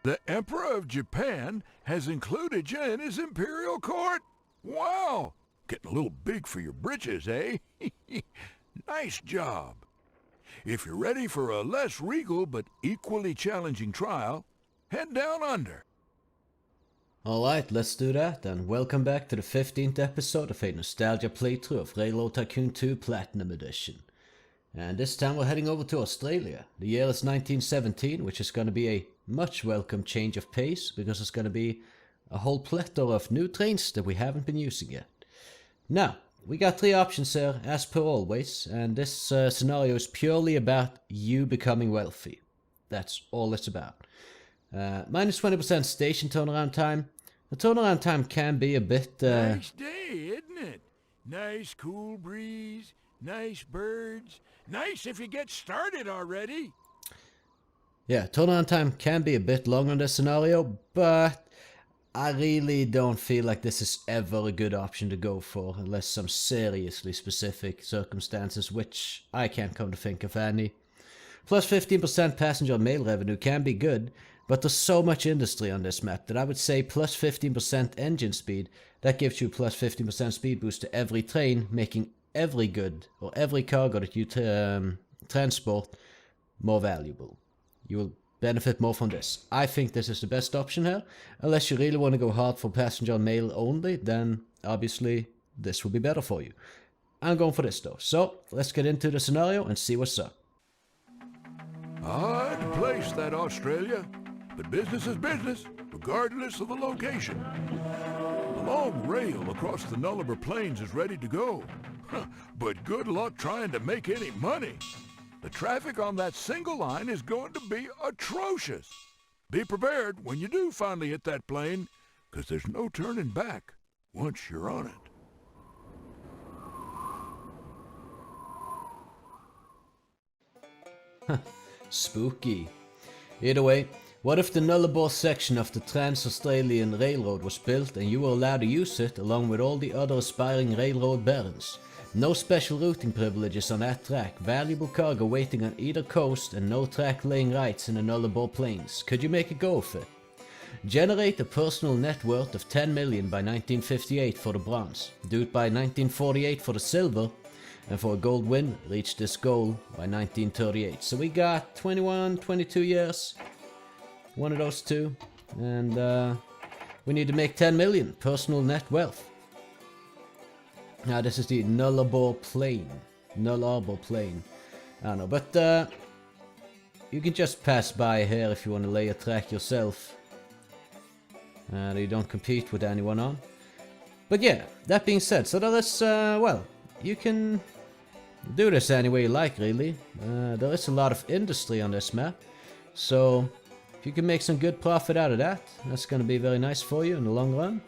The Emperor of Japan has included you in his imperial court? Wow! Getting a little big for your britches, eh? Nice job. If you're ready for a less regal but equally challenging trial, head down under. Alright, let's do that, and welcome back to the 15th episode of a nostalgia playthrough of Railroad Tycoon 2 Platinum Edition. And this time we're heading over to Australia. The year is 1917, which is going to be a much welcome change of pace, because it's going to be a whole plethora of new trains that we haven't been using yet. Now, we got three options here, as per always, and this scenario is purely about you becoming wealthy. That's all it's about. Minus 20% station turnaround time. The turnaround time can be a bit... Nice day, isn't it? Nice cool breeze, nice birds. Nice if you get started already. Yeah, turnaround time can be a bit long on this scenario, but I really don't feel like this is ever a good option to go for, unless some seriously specific circumstances, which I can't come to think of any. Plus 15% passenger mail revenue can be good, but there's so much industry on this map that I would say plus 15% engine speed, that gives you plus 15% speed boost to every train, making every good or every cargo that you transport more valuable. You will benefit more from this. I think this is the best option here. Unless you really want to go hard for passenger mail only, then obviously this will be better for you. I'm going for this though. So let's get into the scenario and see what's up. Odd place, that Australia. But business is business, regardless of the location. The long rail across the Nullarbor Plains is ready to go. But good luck trying to make any money. The traffic on that single line is going to be atrocious. Be prepared when you do finally hit that plane, because there's no turning back once you're on it. Spooky. Either way, what if the Nullarbor section of the Trans-Australian Railroad was built and you were allowed to use it along with all the other aspiring railroad barons? No special routing privileges on that track, valuable cargo waiting on either coast, and no track laying rights in the Nullarbor Plains. Could you make a go of it? Generate a personal net worth of 10 million by 1958 for the bronze. Do it by 1948 for the silver. And for a gold win, reach this goal by 1938. So we got 21, 22 years. One of those two. And we need to make 10 million personal net wealth. Now this is the Nullarbor Plain. Nullarbor Plain. I don't know, but you can just pass by here if you want to lay a track yourself. You don't compete with anyone on. But yeah, that being said, so there is, well, you can do this any way you like, really. There is a lot of industry on this map. So if you can make some good profit out of that, that's going to be very nice for you in the long run,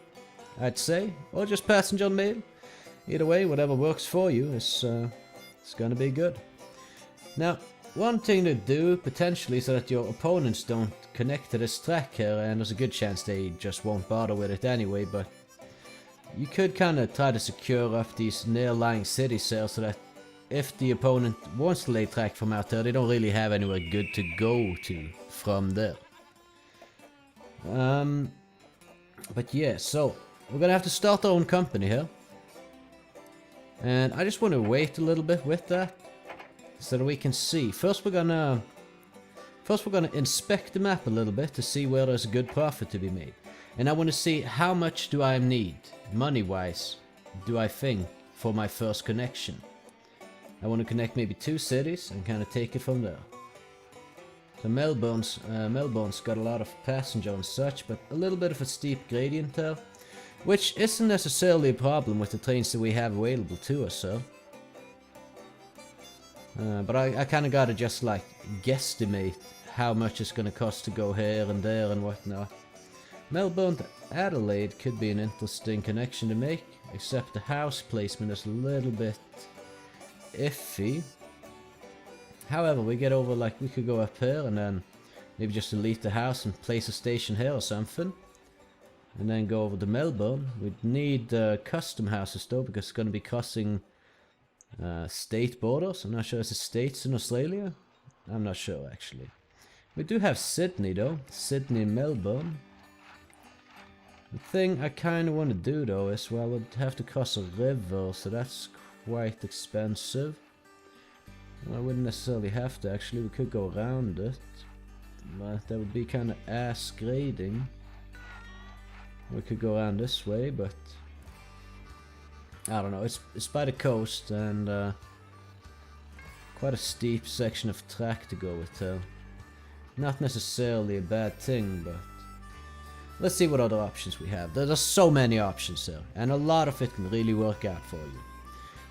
I'd say. Or just passenger mail. Either way, whatever works for you is it's gonna be good. Now, one thing to do potentially so that your opponents don't connect to this track here, and there's a good chance they just won't bother with it anyway, but you could kind of try to secure up these near-lying cities here so that if the opponent wants to lay track from out there, they don't really have anywhere good to go to from there. But yeah, so we're gonna have to start our own company here. And I just want to wait a little bit with that, so that we can see. First we're gonna inspect the map a little bit to see where there's a good profit to be made. And I want to see how much do I need, money-wise, do I think, for my first connection. I want to connect maybe 2 cities and kind of take it from there. So Melbourne's got a lot of passenger and such, but a little bit of a steep gradient there. Which isn't necessarily a problem with the trains that we have available to us, so. But I kind of gotta just like guesstimate how much it's gonna cost to go here and there and whatnot. Melbourne to Adelaide could be an interesting connection to make, except the house placement is a little bit iffy. However, we get over, like, we could go up here and then maybe just delete the house and place a station here or something. And then go over to Melbourne. We'd need custom houses though, because it's going to be crossing state borders. I'm not sure, is it states in Australia? I'm not sure actually. We do have Sydney though. Sydney, Melbourne. The thing I kind of want to do though is, well, we'd have to cross a river, so that's quite expensive. Well, I wouldn't necessarily have to, actually. We could go around it. But that would be kind of ass grading. We could go around this way, but I don't know. It's by the coast and quite a steep section of track to go with here. Not necessarily a bad thing, but let's see what other options we have. There's so many options here, and a lot of it can really work out for you.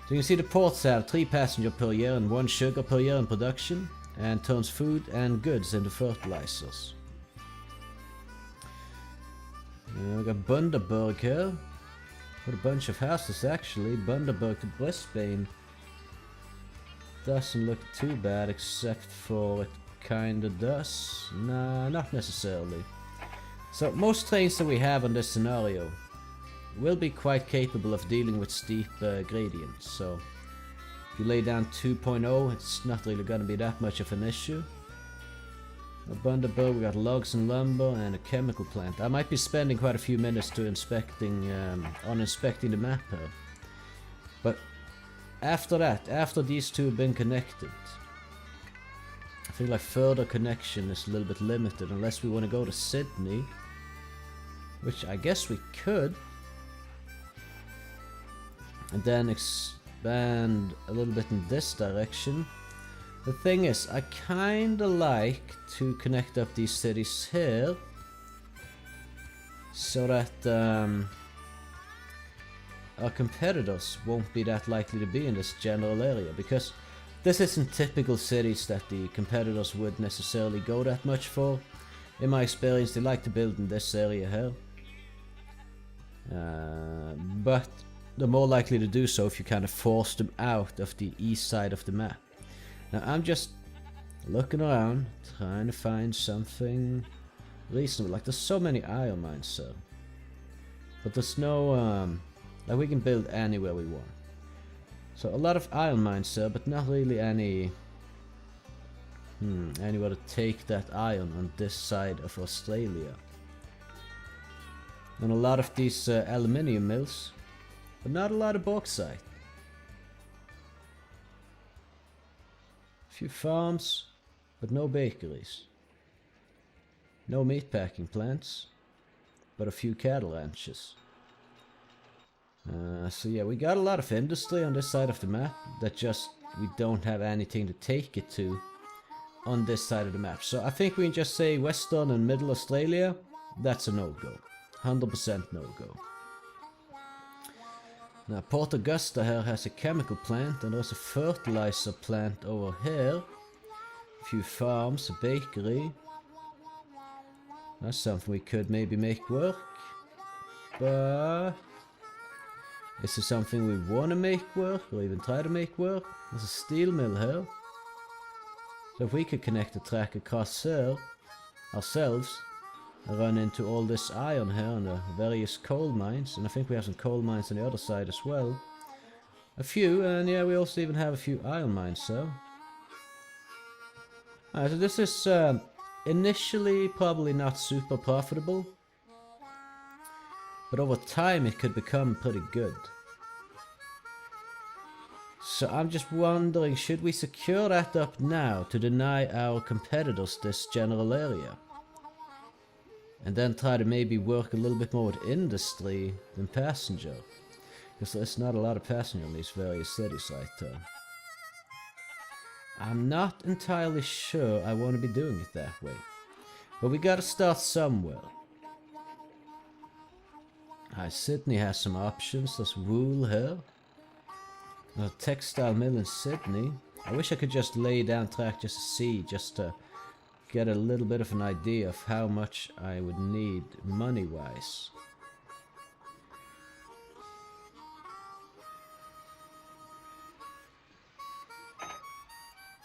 So you can see the ports have 3 passengers per year and 1 sugar per year in production, and turns food and goods into fertilizers. We got Bundaberg here. What a bunch of houses actually. Bundaberg to Brisbane doesn't look too bad, except for it kinda does. Nah, not necessarily. So most trains that we have on this scenario will be quite capable of dealing with steep gradients. So if you lay down 2.0, it's not really gonna be that much of an issue. At Bundaberg we got logs and lumber and a chemical plant. I might be spending quite a few minutes to inspecting the map here. But after that, after these two have been connected, I feel like further connection is a little bit limited unless we want to go to Sydney, which I guess we could, and then expand a little bit in this direction. The thing is, I kinda like to connect up these cities here, so that our competitors won't be that likely to be in this general area, because this isn't typical cities that the competitors would necessarily go that much for. In my experience, they like to build in this area here. But they're more likely to do so if you kind of force them out of the east side of the map. Now I'm just looking around, trying to find something reasonable. Like, there's so many iron mines, so. But there's no, like, we can build anywhere we want. So a lot of iron mines, sir, but not really any anywhere to take that iron on this side of Australia. And a lot of these aluminium mills, but not a lot of bauxite. A few farms, but no bakeries. No meatpacking plants, but a few cattle ranches. So yeah, we got a lot of industry on this side of the map that just we don't have anything to take it to on this side of the map. So I think we can just say Western and Middle Australia, that's a no-go. 100% no-go. Now Port Augusta here has a chemical plant and there's a fertilizer plant over here. A few farms, a bakery. That's something we could maybe make work. But is it something we want to make work or even try to make work? There's a steel mill here. So if we could connect the track across here ourselves and run into all this iron here and the various coal mines, and I think we have some coal mines on the other side as well. A few, and yeah, we also even have a few iron mines, so. Alright, so this is initially probably not super profitable, but over time it could become pretty good. So I'm just wondering, should we secure that up now to deny our competitors this general area? And then try to maybe work a little bit more with industry than passenger. Because there's not a lot of passenger in these various cities right there. I'm not entirely sure I want to be doing it that way. But we gotta start somewhere. Sydney has some options. There's wool here. A textile mill in Sydney. I wish I could just lay down track just to see, just to get a little bit of an idea of how much I would need money-wise.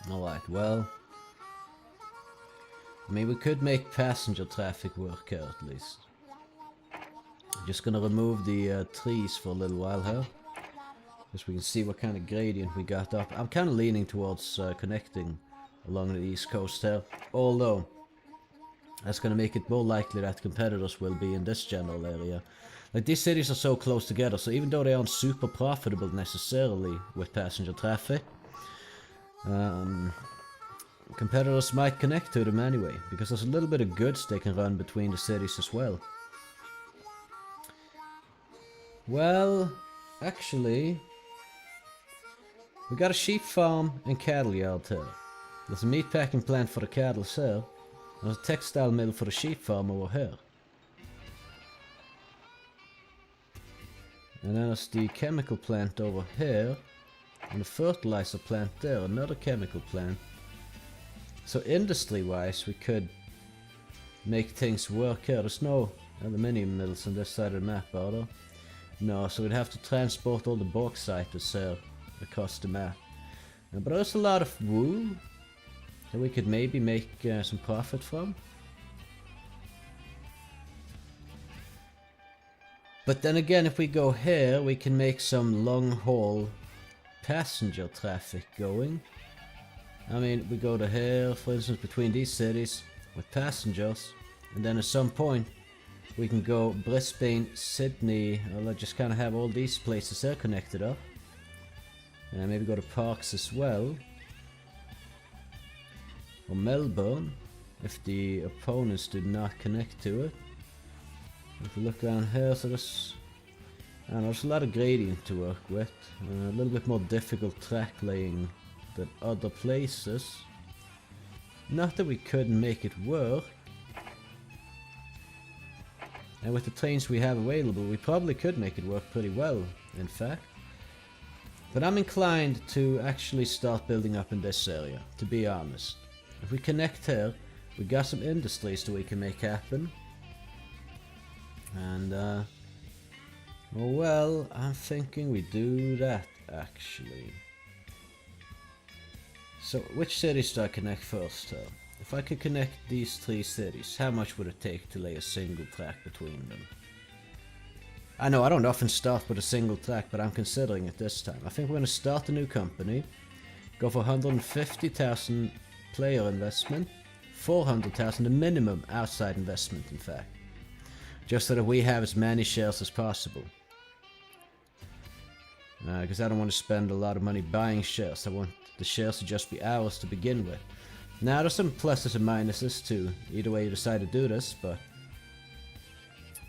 Alright, well, I mean, we could make passenger traffic work here at least. I'm just gonna remove the trees for a little while here, just so we can see what kind of gradient we got up. I'm kind of leaning towards connecting along the east coast here, although That's going to make it more likely that competitors will be in this general area. Like, these cities are so close together, so even though they aren't super profitable necessarily with passenger traffic, competitors might connect to them anyway, because there's a little bit of goods they can run between the cities as well. Well, actually, we got a sheep farm and cattle yard here. There's a meat packing plant for the cattle here. There's a textile mill for the sheep farm over here. And then there's the chemical plant over here. And the fertilizer plant there, another chemical plant. So industry-wise, we could make things work here. There's no aluminium mills on this side of the map, are there? No, so we'd have to transport all the bauxite to sell across the map. But there's a lot of wool that we could maybe make some profit from. But then again, if we go here, we can make some long-haul passenger traffic going. I mean, we go to here, for instance, between these cities with passengers, and then at some point we can go Brisbane, Sydney, or just kind of have all these places there connected up. And maybe go to Parks as well. Or Melbourne, if the opponents did not connect to it. If we look down here, so there's, I don't know, there's a lot of gradient to work with. A little bit more difficult track laying than other places. Not that we couldn't make it work. And with the trains we have available, we probably could make it work pretty well, in fact. But I'm inclined to actually start building up in this area, to be honest. If we connect here, we got some industries that we can make happen. And, well, I'm thinking we do that, actually. So, which cities do I connect first here? If I could connect these three cities, how much would it take to lay a single track between them? I know I don't often start with a single track, but I'm considering it this time. I think we're going to start a new company, go for 150,000 player investment, 400,000 the minimum outside investment, in fact. Just so that we have as many shares as possible. Because I don't want to spend a lot of money buying shares. I want the shares to just be ours to begin with. Now there's some pluses and minuses too, either way you decide to do this, but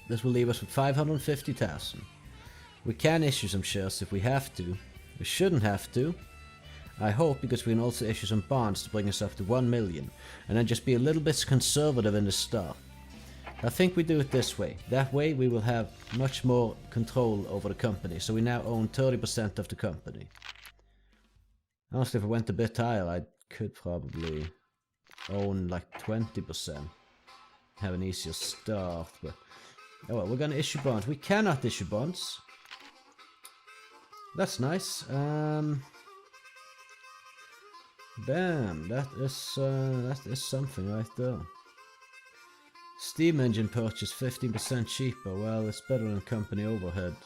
this will leave us with 550,000. We can issue some shares if we have to. We shouldn't have to, I hope, because we can also issue some bonds to bring us up to 1 million, and then just be a little bit conservative in the start. I think we do it this way. That way we will have much more control over the company, so we now own 30% of the company. Honestly, if I went a bit higher, I could probably own like 20%. Have an easier start, but oh well, we're gonna issue bonds. We cannot issue bonds. That's nice. Damn, that is something right there. Steam engine purchase 15% cheaper. Well, it's better than company overhead.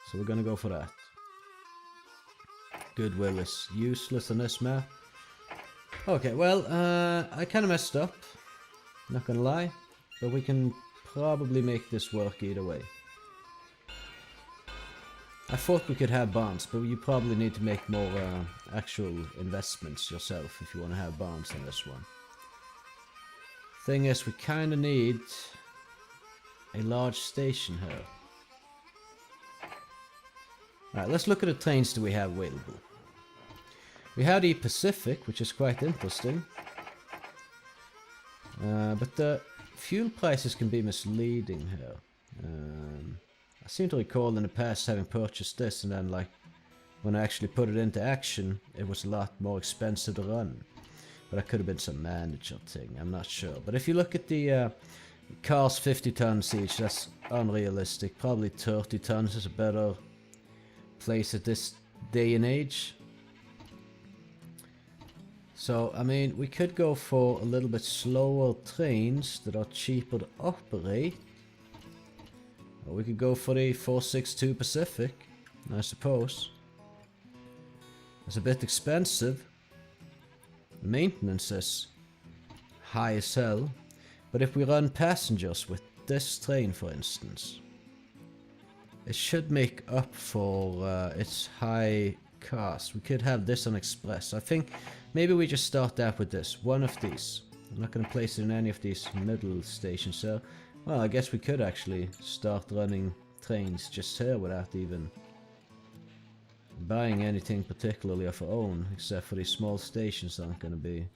So we're gonna go for that. Goodwill is useless on this map. Okay, well, I kinda messed up. Not gonna lie. But we can probably make this work either way. I thought we could have bonds, but you probably need to make more actual investments yourself if you want to have bonds on this one. Thing is, we kind of need a large station here. Alright, let's look at the trains that we have available. We have the Pacific, which is quite interesting. But the fuel prices can be misleading here. I seem to recall in the past having purchased this, and then like when I actually put it into action, it was a lot more expensive to run. But that could have been some manager thing, I'm not sure. But if you look at the cars 50 tons each, that's unrealistic. Probably 30 tons is a better place at this day and age. So, I mean, we could go for a little bit slower trains that are cheaper to operate. Or we could go for the 462 Pacific, I suppose. It's a bit expensive. The maintenance is high as hell. But if we run passengers with this train, for instance, it should make up for its high cost. We could have this on express. I think maybe we just start out with this. One of these. I'm not going to place it in any of these middle stations here. Well, I guess we could actually start running trains just here without even buying anything particularly of our own, except for these small stations aren't going to be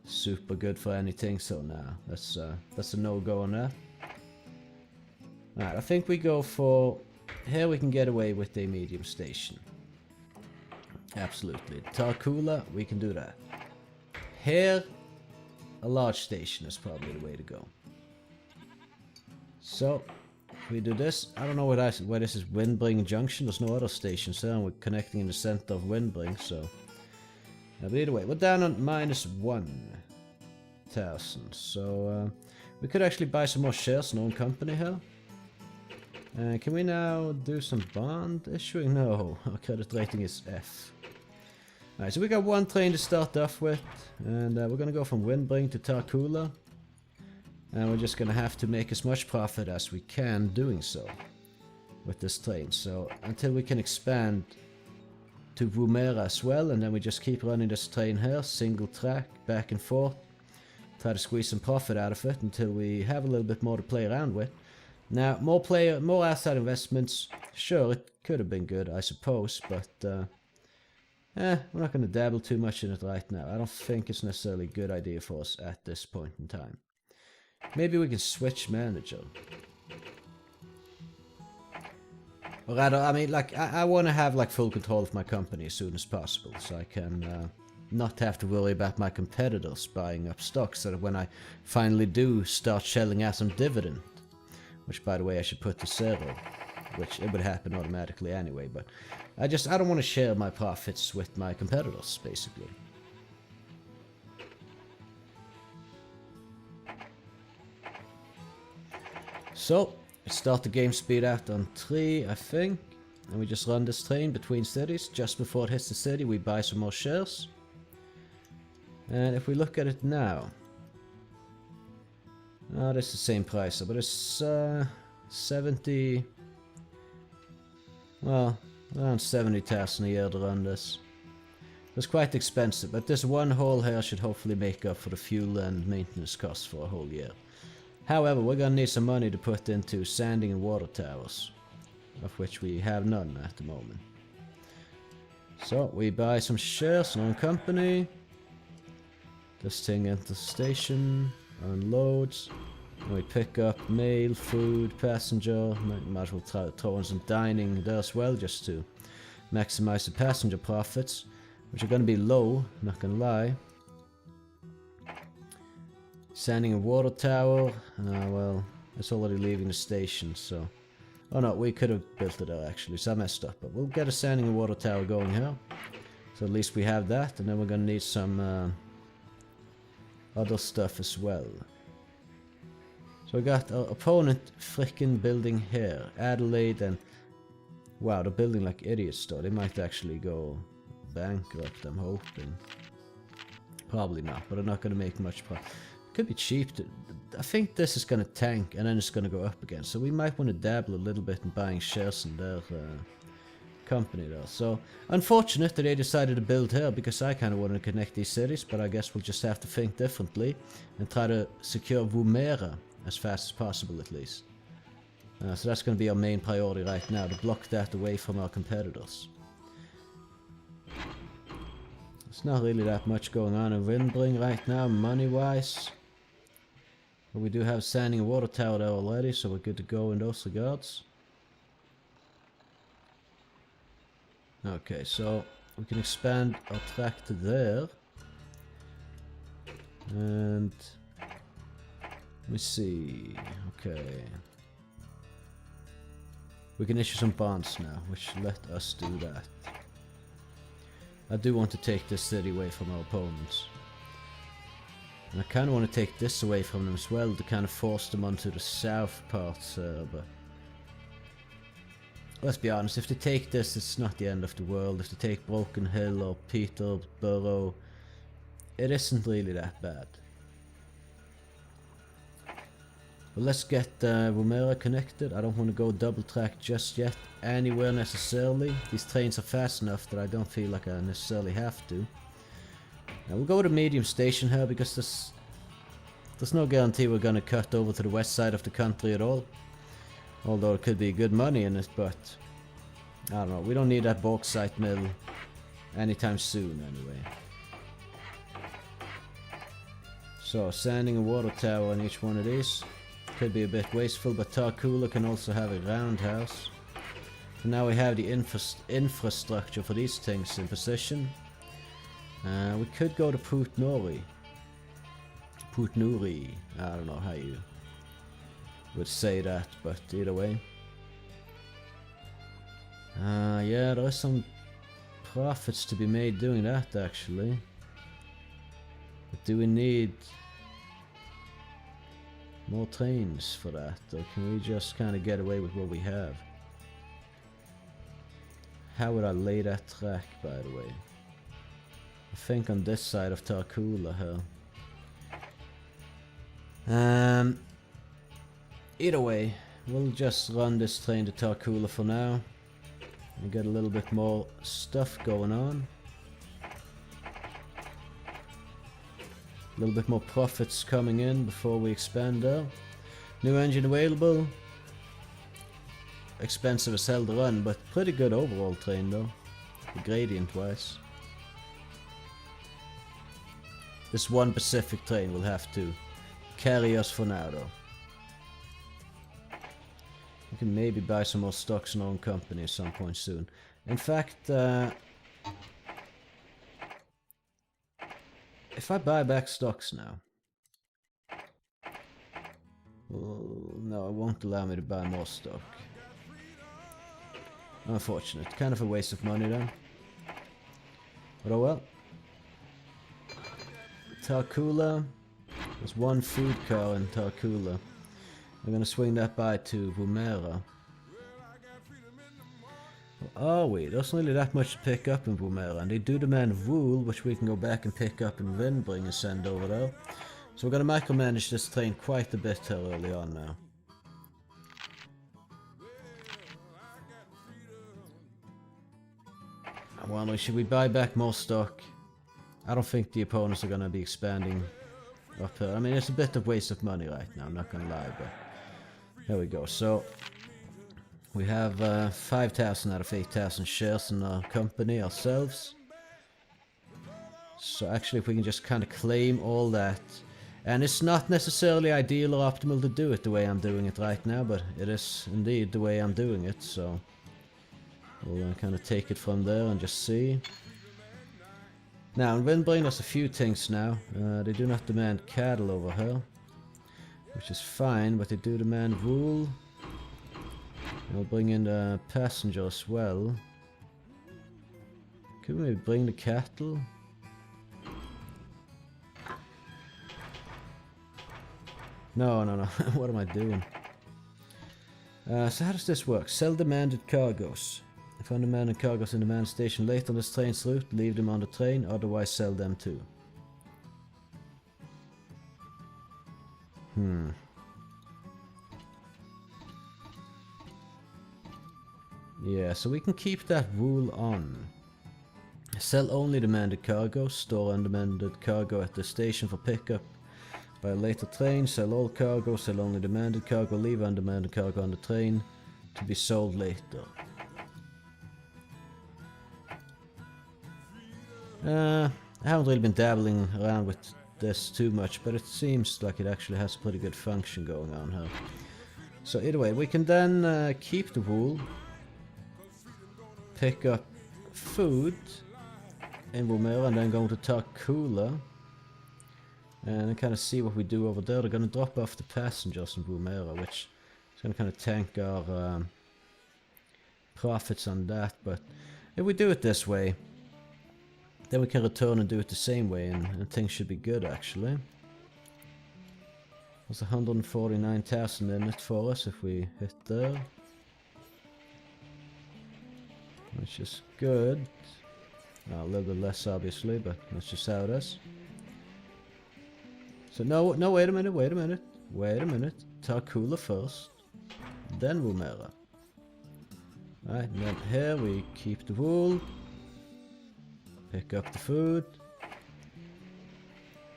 super good for anything, so nah, that's a no-go on that. Alright, I think we go for... Here we can get away with a medium station. Absolutely. Tarkula, we can do that. Here, a large station is probably the way to go. So, if we do this, I don't know where this is. Windbring Junction, there's no other stations there, and we're connecting in the center of Windbring, so... But either way, we're down on -1,000, so we could actually buy some more shares in our own company here. Can we now do some bond issuing? No, our credit rating is F. Alright, so we got one train to start off with, and we're gonna go from Windbring to Tarkula. And we're just gonna have to make as much profit as we can doing so with this train. So until we can expand to Woomera as well, and then we just keep running this train here, single track, back and forth. Try to squeeze some profit out of it until we have a little bit more to play around with. Now, more outside investments, sure, it could have been good, I suppose, but we're not going to dabble too much in it right now. I don't think it's necessarily a good idea for us at this point in time. Maybe we can switch manager. Or rather, I mean, like, I want to have, like, full control of my company as soon as possible, so I can not have to worry about my competitors buying up stocks, so that when I finally do start shelling out some dividend, which, by the way, I should put to 0, which it would happen automatically anyway, but I don't want to share my profits with my competitors, basically. So, start the game speed out on 3, I think, and we just run this train between cities. Just before it hits the city, we buy some more shares. And if we look at it now, oh, that's the same price, but it's 70, well, around 70,000 a year to run this. It's quite expensive, but this one haul here should hopefully make up for the fuel and maintenance costs for a whole year. However, we're gonna need some money to put into sanding and water towers, of which we have none at the moment. So, we buy some shares in our own company. This thing enters the station, unloads, and we pick up mail, food, passenger. Might as well throw in some dining there as well, just to maximize the passenger profits, which are going to be low, not gonna lie. Sanding a water tower, well, it's already leaving the station, so... Oh no, we could have built it there actually, so I messed up, but we'll get a sanding and water tower going here. So at least we have that, and then we're gonna need some other stuff as well. So we got our opponent frickin' building here, Adelaide, and... Wow, they're building like idiots though, they might actually go bankrupt, I'm hoping. Probably not, but they're not gonna make much profit. Could be cheap. I think this is going to tank and then it's going to go up again. So we might want to dabble a little bit in buying shares in their company there. So unfortunate that they decided to build here, because I kind of wanted to connect these cities, but I guess we'll just have to think differently and try to secure Woomera as fast as possible at least. So that's going to be our main priority right now, to block that away from our competitors. There's not really that much going on in Windbring right now, money-wise. But we do have sanding and water tower there already, so we're good to go in those regards. Okay, so we can expand our track to there. And... let me see... okay... we can issue some bonds now, which let us do that. I do want to take this city away from our opponents. And I kind of want to take this away from them as well, to kind of force them onto the south parts, but... let's be honest, if they take this, it's not the end of the world. If they take Broken Hill or Peterborough, it isn't really that bad. But let's get Woomera connected. I don't want to go double track just yet anywhere necessarily. These trains are fast enough that I don't feel like I necessarily have to. Now we'll go to medium station here because there's no guarantee we're going to cut over to the west side of the country at all. Although it could be good money in it, but I don't know. We don't need that bauxite mill anytime soon anyway. So sanding a water tower on each one of these could be a bit wasteful, but Tarcoola can also have a roundhouse. And now we have the infrastructure for these things in position. We could go to Putnuri. I don't know how you would say that, but either way. Yeah, there is some profits to be made doing that actually. But do we need more trains for that, or can we just kind of get away with what we have? How would I lay that track, by the way? I think on this side of Tarcoola here. Either way, we'll just run this train to Tarcoola for now. And get a little bit more stuff going on. A little bit more profits coming in before we expand there. New engine available. Expensive as hell to run, but pretty good overall train though. Gradient wise. This one Pacific train will have to carry us for now though. We can maybe buy some more stocks in our own company at some point soon. In fact, if I buy back stocks now, well, no, it won't allow me to buy more stock. Unfortunate. Kind of a waste of money then. But oh well. Tarcoola. There's one food car in Tarcoola. I'm gonna swing that by to Woomera. Are we? There's not really that much to pick up in Woomera, and they do demand wool, which we can go back and pick up in Windbring and send over there. So we're gonna micromanage this train quite a bit here early on now. I'm wondering, should we buy back more stock? I don't think the opponents are gonna be expanding up here. I mean, it's a bit of waste of money right now, I'm not gonna lie, but there we go. So we have 5,000 out of 8,000 shares in our company ourselves. So actually if we can just kind of claim all that. And it's not necessarily ideal or optimal to do it the way I'm doing it right now, but it is indeed the way I'm doing it, so we'll kind of take it from there and just see. Now in Windbring there's a few things now. They do not demand cattle over here, which is fine, but they do demand wool. I'll bring in the passenger as well. Could we maybe bring the cattle? No. What am I doing? So how does this work? Sell demanded cargoes. If undemanded cargoes in demand station late on this train's route, leave them on the train, otherwise sell them too. Yeah, so we can keep that wool on. Sell only demanded cargo, store undemanded cargo at the station for pickup by a later train, sell all cargo, sell only demanded cargo, leave undemanded cargo on the train to be sold later. I haven't really been dabbling around with this too much, but it seems like it actually has a pretty good function going on here. So either way, we can then keep the wool, pick up food in Woomera, and then go to Tarcoola and kind of see what we do over there. They're going to drop off the passengers in Woomera, which is going to kind of tank our profits on that. But if we do it this way, then we can return and do it the same way, and things should be good actually. There's 149,000 in it for us if we hit there, which is good. A little bit less obviously, but that's just how it is. So no, wait a minute. Wait a minute. Tarkula first. Then Woomera. Alright, and then here we keep the wool. Pick up the food.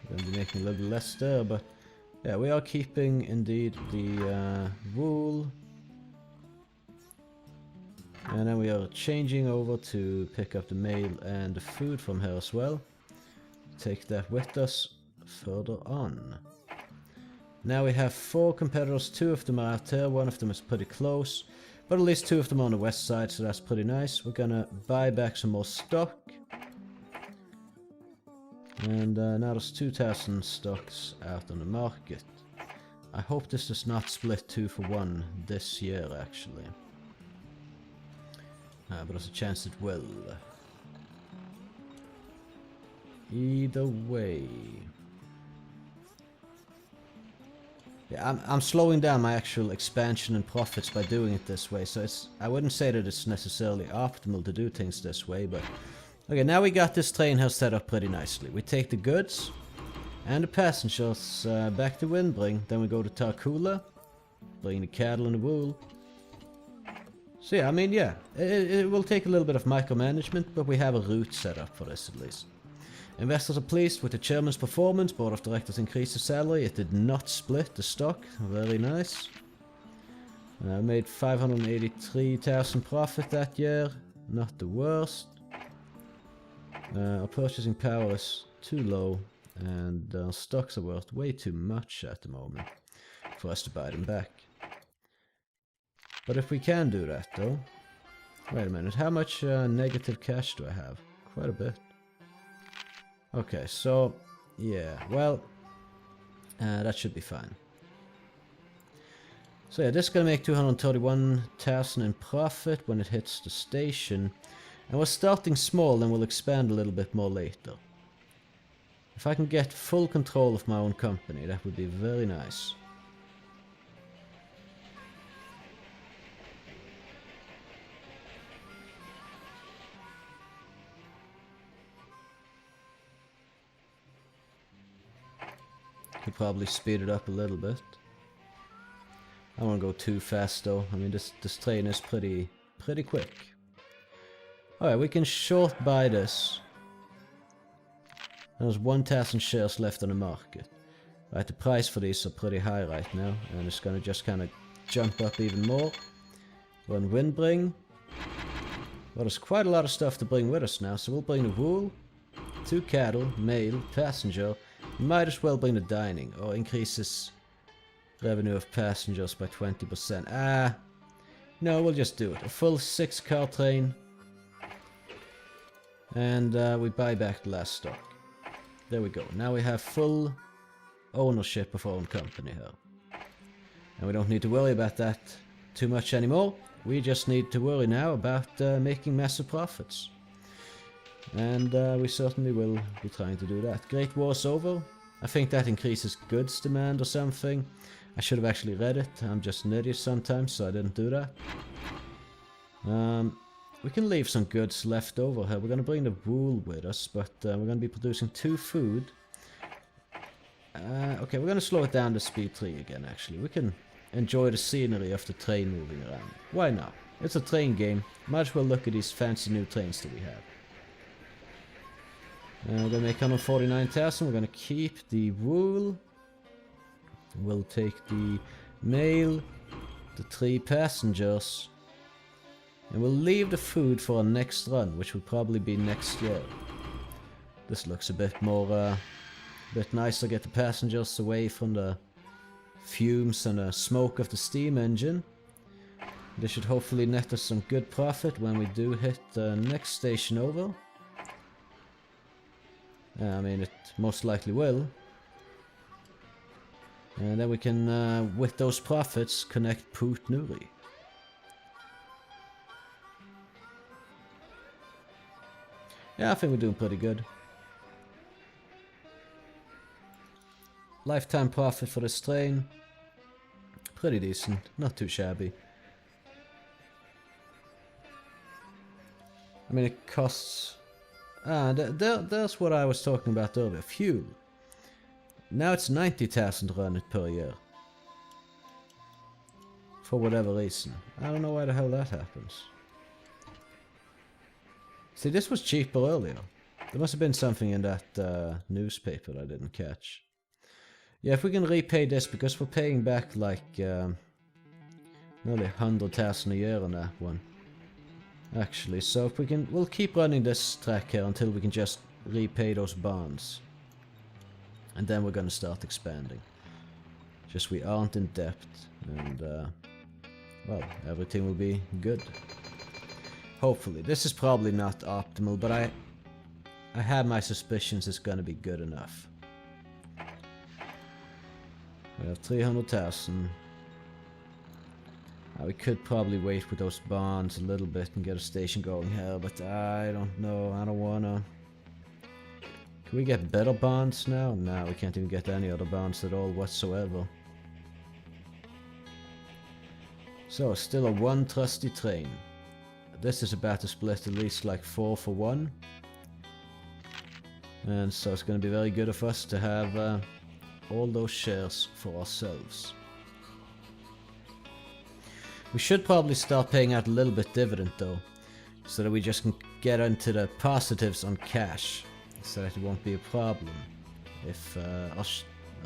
We're going to be making a little less there, but yeah, we are keeping indeed the wool. And then we are changing over to pick up the mail and the food from here as well. Take that with us further on. Now we have 4 competitors, 2 of them are out there, 1 of them is pretty close. But at least 2 of them are on the west side, so that's pretty nice. We're gonna buy back some more stock. And now there's 2,000 stocks out on the market. I hope this does not split 2 for 1 this year, actually. But there's a chance it will. Either way. Yeah, I'm slowing down my actual expansion and profits by doing it this way, so I wouldn't say that it's necessarily optimal to do things this way, but... Okay, now we got this train here set up pretty nicely. We take the goods and the passengers back to Windbring, then we go to Tarkula, bring the cattle and the wool. So yeah, I mean, yeah, it will take a little bit of micromanagement, but we have a route set up for this at least. Investors are pleased with the chairman's performance. Board of directors increased the salary. It did not split the stock. Very nice. Made 583,000 profit that year. Not the worst. Our purchasing power is too low, and our stocks are worth way too much at the moment for us to buy them back. But if we can do that, though... Wait a minute, how much negative cash do I have? Quite a bit. Okay, so... Yeah, well... that should be fine. So yeah, this is gonna make 231,000 in profit when it hits the station. And we're starting small and we'll expand a little bit more later. If I can get full control of my own company, that would be very nice. Could probably speed it up a little bit. I don't want to go too fast though. I mean, this train is pretty quick. Alright, we can short buy this. There's 1,000 shares left on the market. Right, the price for these are pretty high right now, and it's gonna just kind of jump up even more. We're on Windbring. Well, there's quite a lot of stuff to bring with us now, so we'll bring the wool, 2 cattle, mail, passenger. Might as well bring the dining, or increase this revenue of passengers by 20%. No, we'll just do it. A full 6-car train. And we buy back the last stock. There we go. Now we have full ownership of our own company here. And we don't need to worry about that too much anymore. We just need to worry now about making massive profits. And we certainly will be trying to do that. Great War's over. I think that increases goods demand or something. I should have actually read it. I'm just an idiot sometimes, so I didn't do that. We can leave some goods left over here. We're going to bring the wool with us, but we're going to be producing 2 food. Okay, we're going to slow it down to speed 3 again, actually. We can enjoy the scenery of the train moving around. Why not? It's a train game. Might as well look at these fancy new trains that we have. We're going to make 149,000. We're going to keep the wool. We'll take the mail, the 3 passengers. And we'll leave the food for our next run, which will probably be next year. This looks a bit more, bit nicer. Get the passengers away from the fumes and the smoke of the steam engine. This should hopefully net us some good profit when we do hit the next station over. I mean, it most likely will. And then we can, with those profits, connect Poot Nuri. Yeah, I think we're doing pretty good. Lifetime profit for this train. Pretty decent, not too shabby. I mean, it costs... there's what I was talking about earlier, fuel. Now it's 90,000 to run it per year. For whatever reason. I don't know why the hell that happens. See, this was cheaper earlier. There must have been something in that newspaper that I didn't catch. Yeah, if we can repay this, because we're paying back like nearly 100,000 a year on that one. Actually, so if we can, we'll keep running this track here until we can just repay those bonds. And then we're gonna start expanding. Just we aren't in debt, and well, everything will be good. Hopefully. This is probably not optimal, but I have my suspicions it's gonna be good enough. We have 300,000. We could probably wait with those bonds a little bit and get a station going here, but I don't know, I don't wanna. Can we get better bonds now? No, we can't even get any other bonds at all whatsoever. So, still a one trusty train. This is about to split at least like 4 for 1. And so it's going to be very good of us to have all those shares for ourselves. We should probably start paying out a little bit dividend though, so that we just can get into the positives on cash, so that it won't be a problem if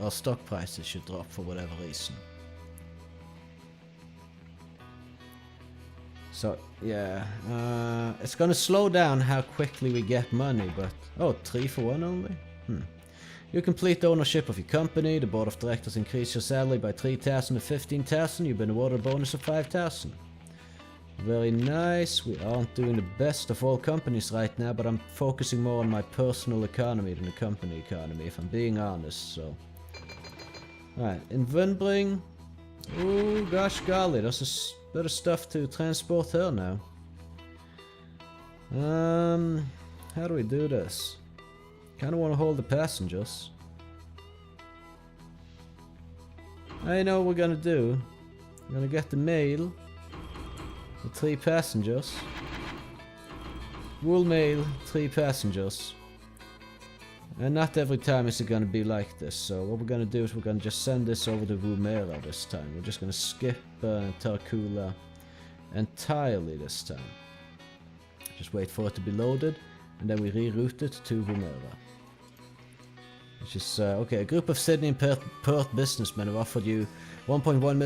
our stock prices should drop for whatever reason. So yeah, it's gonna slow down how quickly we get money, but oh, 3 for 1 only? You complete ownership of your company, the board of directors increase your salary by 3,000 to 15,000, you've been awarded a bonus of 5,000. Very nice. We aren't doing the best of all companies right now, but I'm focusing more on my personal economy than the company economy, if I'm being honest, so. Alright, in Vunbring. Oh gosh golly, there's a bit of stuff to transport here now. How do we do this? Kinda wanna hold the passengers. I know what we're gonna do. We're gonna get the mail. The 3 passengers. Wool mail, 3 passengers. And not every time is it gonna be like this, so what we're gonna do is we're gonna just send this over to Woomera this time. We're just gonna skip Tarkula entirely this time. Just wait for it to be loaded, and then we reroute it to Woomera. Which is, okay, a group of Sydney and Perth businessmen have offered you 1.1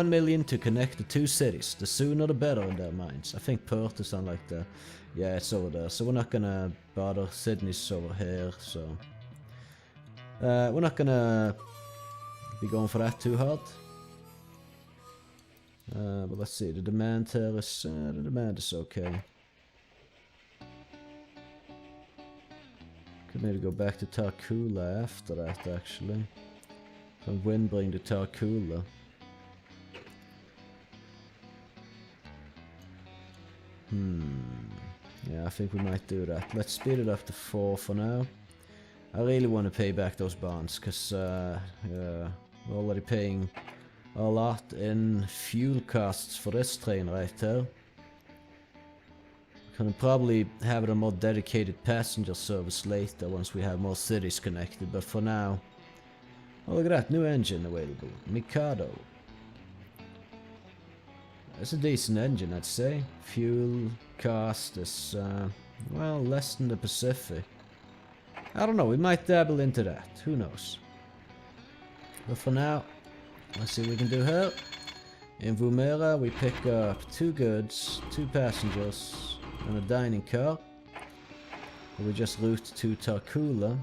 million to connect the 2 cities. The sooner the better in their minds. I think Perth is on like the... Yeah, it's over there. So we're not gonna bother. Sydney's over here, so... we're not gonna be going for that too hard. But let's see, the demand here is... the demand is okay. Could maybe go back to Tarkula after that, actually. From Windbring to Tarkula. Yeah, I think we might do that. Let's speed it up to 4 for now. I really want to pay back those bonds, because we're already paying a lot in fuel costs for this train right there. Can probably have a more dedicated passenger service later once we have more cities connected, but for now... Oh, look at that, new engine available. Mikado. It's a decent engine, I'd say. Fuel cost is, well, less than the Pacific. I don't know, we might dabble into that, who knows. But for now, let's see what we can do here. In Woomera, we pick up 2 goods, 2 passengers, and a dining car. We just route to Tarkula.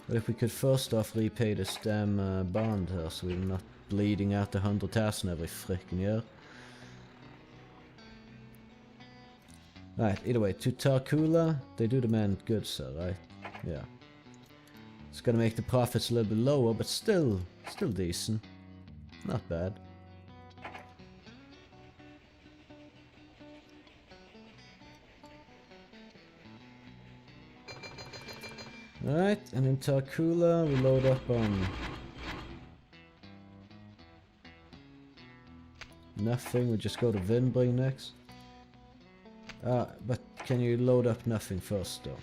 But if we could first off repay this damn bond here, so we're not bleeding out 100,000 every freaking year. Right, either way, to Tarkula, they do demand goods, sir, right? Yeah. It's gonna make the profits a little bit lower, but still decent. Not bad. Alright, and in Tarkula we load up on... nothing, we just go to Vindbring next. But can you load up nothing first though?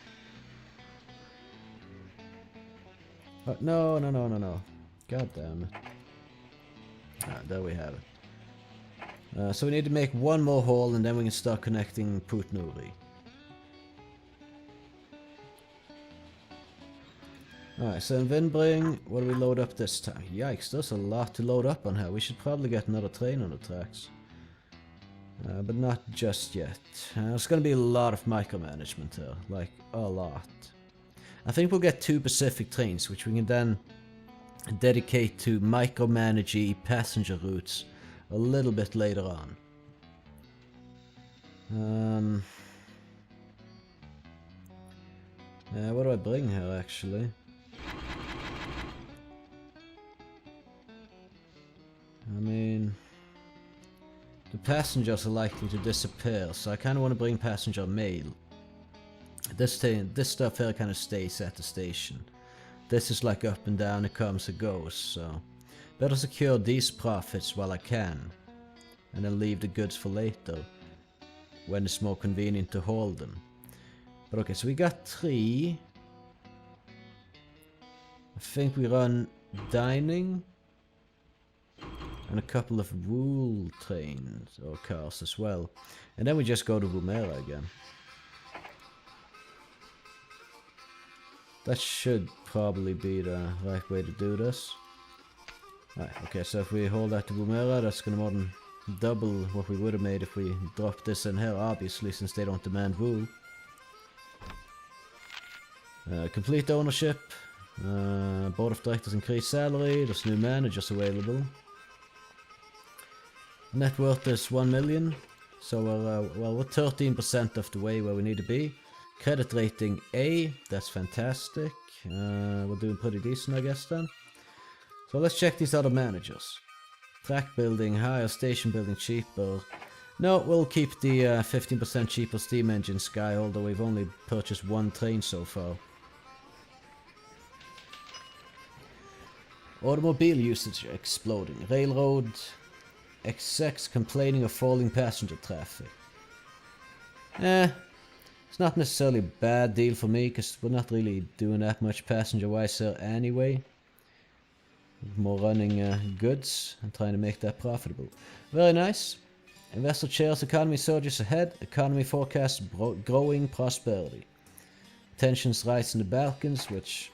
Oh, no. God damn it. There we have it. So we need to make one more hole and then we can start connecting Putnuri. Alright, so in Windbring, what do we load up this time? Yikes, there's a lot to load up on here. We should probably get another train on the tracks. But not just yet. There's going to be a lot of micromanagement here. Like, a lot. I think we'll get 2 Pacific trains, which we can then dedicate to micromanaging passenger routes a little bit later on. What do I bring here, actually? I mean, the passengers are likely to disappear, so I kind of want to bring passenger mail. This stuff here kind of stays at the station. This is like up and down, it comes and goes, so better secure these profits while I can, and then leave the goods for later, when it's more convenient to hold them. But okay, so we got 3. I think we run dining and a couple of wool trains or cars as well. And then we just go to Woomera again. That should probably be the right way to do this. Right, okay, so if we hold that to Woomera, that's gonna more than double what we would have made if we dropped this in here, obviously, since they don't demand wool. Complete ownership. Board of directors increased salary. There's new managers available. Net worth is 1 million. So we're 13% of the way where we need to be. Credit rating A. That's fantastic. We're doing pretty decent, I guess, then. So let's check these other managers. Track building higher, station building cheaper. No, we'll keep the 15% cheaper steam engine Sky, although we've only purchased 1 train so far. Automobile usage exploding. Railroad execs complaining of falling passenger traffic. It's not necessarily a bad deal for me, because we're not really doing that much passenger-wise here anyway. More running goods and trying to make that profitable. Very nice. Investor shares economy surges ahead. Economy forecasts growing prosperity. Tensions rise in the Balkans, which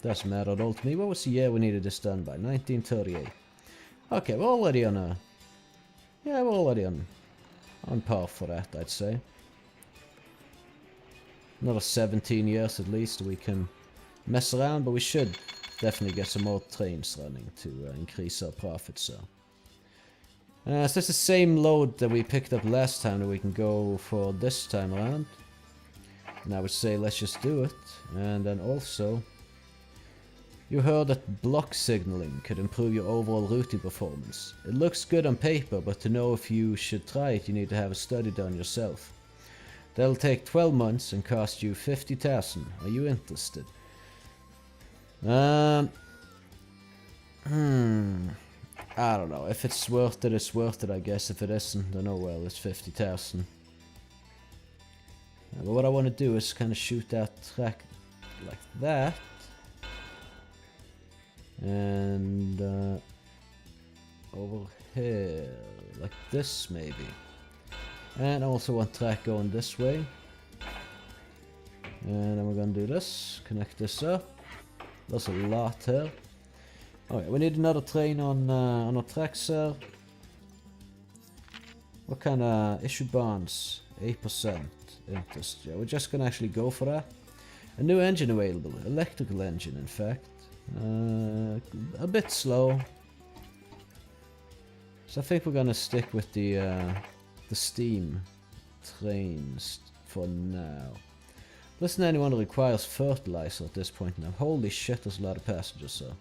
doesn't matter at all to me. What was the year we needed this done by? 1938. Okay, we're already on a... Yeah, we're already on par for that, I'd say. Another 17 years at least we can mess around, but we should definitely get some more trains running to increase our profits. So it's the same load that we picked up last time that we can go for this time around. And I would say let's just do it. And then also, you heard that block signaling could improve your overall routing performance. It looks good on paper, but to know if you should try it, you need to have a study done yourself. That'll take 12 months and cost you 50,000. Are you interested? I don't know. If it's worth it, it's worth it, I guess. If it isn't, then oh well, it's 50,000. But what I want to do is kind of shoot that track like that. And over here, like this maybe. And I also want track going this way. And then we're gonna do this, connect this up. There's a lot here. Okay, we need another train on our tracks here. What kind of issue bonds? 8% interest. Yeah, we're just gonna actually go for that. A new engine available, electrical engine in fact. A bit slow. So I think we're gonna stick with the steam trains for now. Listen to anyone who requires fertilizer at this point now. Holy shit, there's a lot of passengers, so.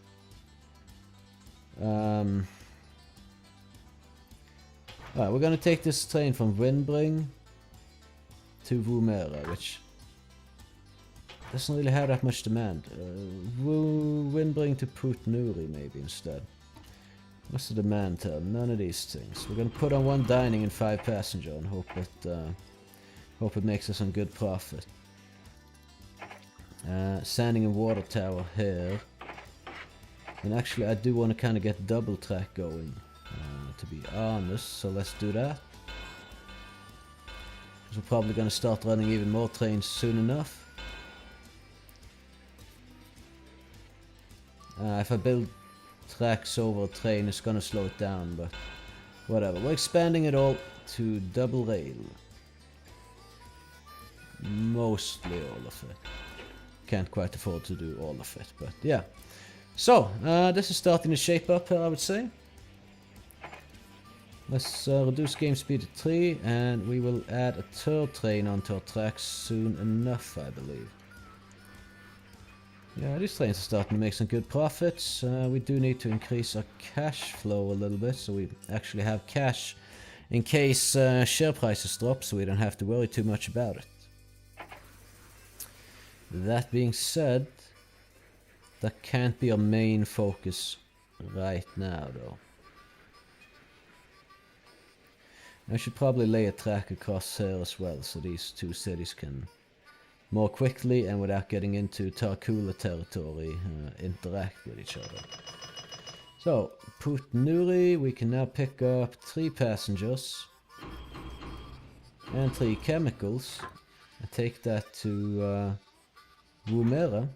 Alright, we're gonna take this train from Windbring to Woomera, which doesn't really have that much demand. Windbring to Putnuri maybe instead. What's the demand here? None of these things. We're gonna put on 1 dining and 5 passenger and hope it makes us some good profit. Sanding and water tower here. And actually I do want to kind of get double track going, to be honest, so let's do that. Because we're probably going to start running even more trains soon enough. If I build tracks over a train, it's going to slow it down, but whatever. We're expanding it all to double rail. Mostly all of it. Can't quite afford to do all of it, but yeah. So, this is starting to shape up here, I would say. Let's reduce game speed to 3, and we will add a third train onto our tracks soon enough, I believe. Yeah, these trains are starting to make some good profits. We do need to increase our cash flow a little bit, so we actually have cash in case share prices drop, so we don't have to worry too much about it. That being said, that can't be our main focus right now, though. I should probably lay a track across here as well, so these two cities can more quickly and without getting into Tarkula territory interact with each other. So, Putnuri, we can now pick up 3 passengers and 3 chemicals and take that to Woomera.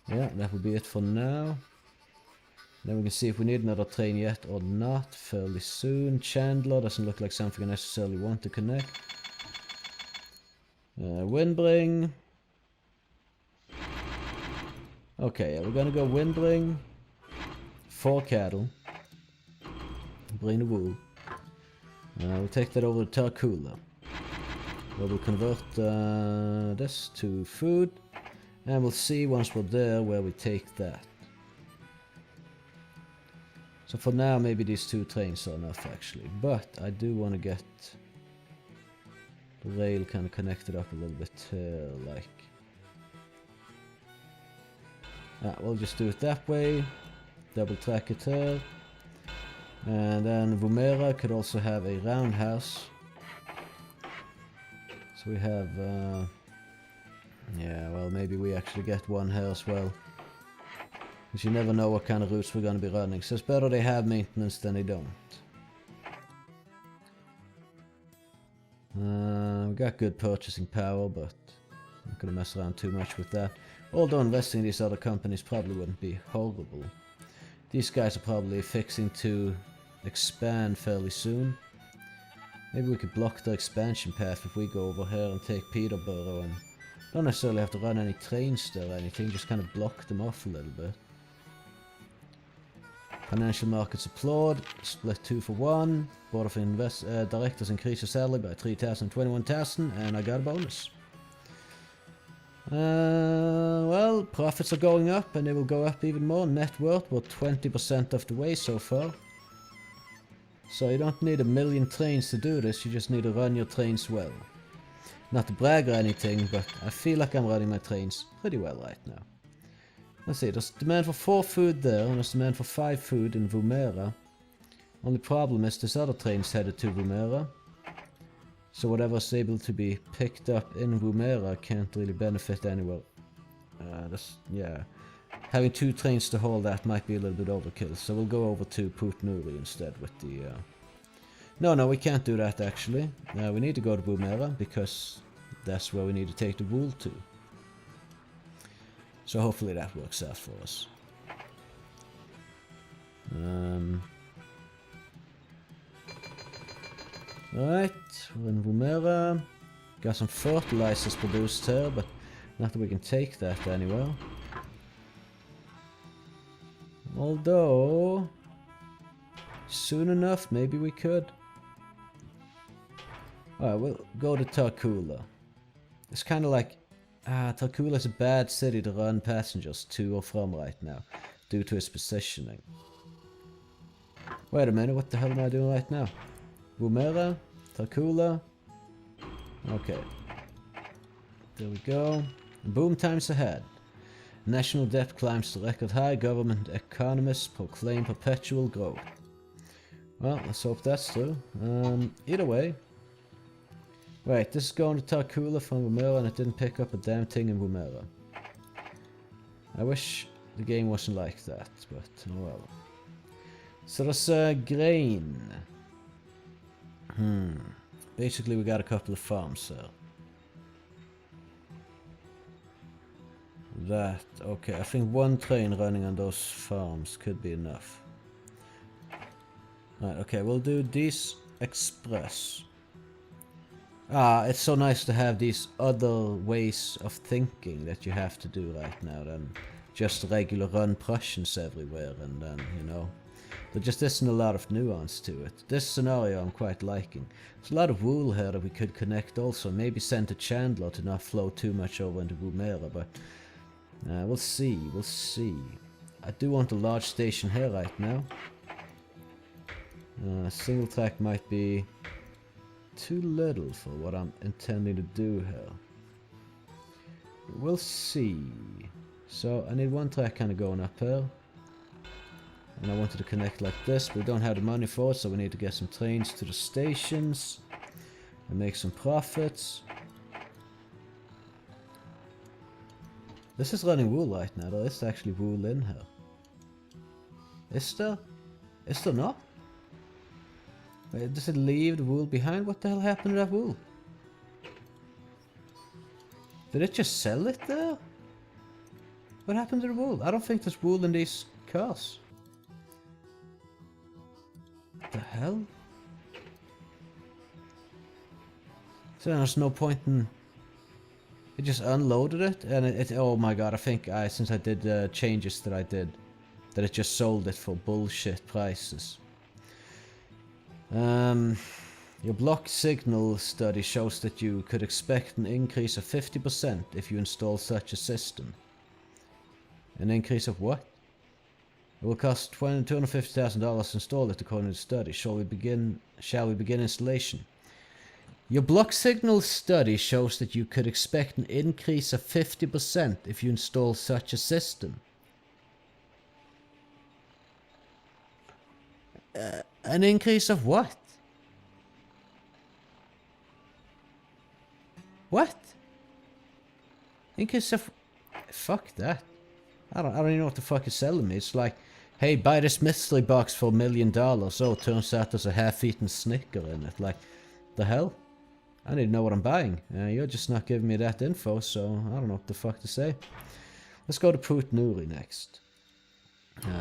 Yeah, that will be it for now. Then we can see if we need another train yet or not fairly soon. Chandler doesn't look like something I necessarily want to connect. Windbring. Okay, yeah, we're gonna go Windbring. 4 cattle. Bring the wool. We'll take that over to Tarkula, where we'll convert this to food. And we'll see once we're there where we take that. So for now, maybe these 2 trains are enough actually. But I do want to get the rail kind of connected up a little bit here, like. We'll just do it that way. Double track it here. And then Woomera could also have a roundhouse. So we have... yeah, well, maybe we actually get one here as well. Because you never know what kind of routes we're going to be running. So it's better they have maintenance than they don't. We got good purchasing power, but I'm not going to mess around too much with that. Although investing in these other companies probably wouldn't be horrible. These guys are probably fixing to expand fairly soon. Maybe we could block their expansion path if we go over here and take Peterborough and don't necessarily have to run any trains there or anything, just kind of block them off a little bit. Financial markets applaud, split 2 for 1, Board of Directors increase your salary by 3,000 21,000, and I got a bonus. Well, profits are going up and they will go up even more. Net worth, we're 20% of the way so far. So you don't need a million trains to do this, you just need to run your trains well. Not to brag or anything, but I feel like I'm running my trains pretty well right now. Let's see, there's demand for 4 food there, and there's demand for 5 food in Woomera. Only problem is this other train's headed to Woomera. So whatever's able to be picked up in Woomera can't really benefit anywhere. Yeah. Having 2 trains to haul that might be a little bit overkill, so we'll go over to Putnuri instead with the... No, we can't do that actually. We need to go to Woomera because that's where we need to take the wool to. So hopefully that works out for us. Alright, we're in Woomera. Got some fertilizers produced here, but not that we can take that anywhere. Although, soon enough, maybe we could. Alright, we'll go to Tarkula. It's kind of like... Tarkula is a bad city to run passengers to or from right now, due to its positioning. Wait a minute, what the hell am I doing right now? Woomera? Tarkula? Okay. There we go. Boom times ahead. National debt climbs to record high, government economists proclaim perpetual growth. Well, let's hope that's true. Either way. Right, this is going to Tarkula from Woomera and it didn't pick up a damn thing in Woomera. I wish the game wasn't like that, but oh well. So there's grain. Basically we got a couple of farms there. That, okay, I think one train running on those farms could be enough. Right, okay, we'll do these express. It's so nice to have these other ways of thinking that you have to do right now than just regular run Prussians everywhere, and then, you know, there just isn't a lot of nuance to it. This scenario I'm quite liking. There's a lot of wool here that we could connect also, maybe send to Chandler to not flow too much over into Woomera, but we'll see, we'll see. I do want a large station here right now. Single track might be too little for what I'm intending to do here. We'll see. So I need one track kind of going up here. And I wanted to connect like this, but we don't have the money for it, so we need to get some trains to the stations and make some profits. This is running wool right now. There is actually wool in here. Is there? Is there not? Wait, does it leave the wool behind? What the hell happened to that wool? Did it just sell it there? What happened to the wool? I don't think there's wool in these cars. What the hell? So there's no point in... It just unloaded it, and it oh my god, I think since I did the changes that I did, that it just sold it for bullshit prices. Your block signal study shows that you could expect an increase of 50% if you install such a system. An increase of what? It will cost $250,000 to install it according to the study. Shall we begin installation? Your block signal study shows that you could expect an increase of 50% if you install such a system. An increase of what? What? Increase of... Fuck that. I don't even know what the fuck is selling me. It's like, hey, buy this mystery box for $1 million. Oh, turns out there's a half-eaten Snicker in it. Like, the hell? I need to know what I'm buying. You're just not giving me that info, so I don't know what the fuck to say. Let's go to Putnuri next.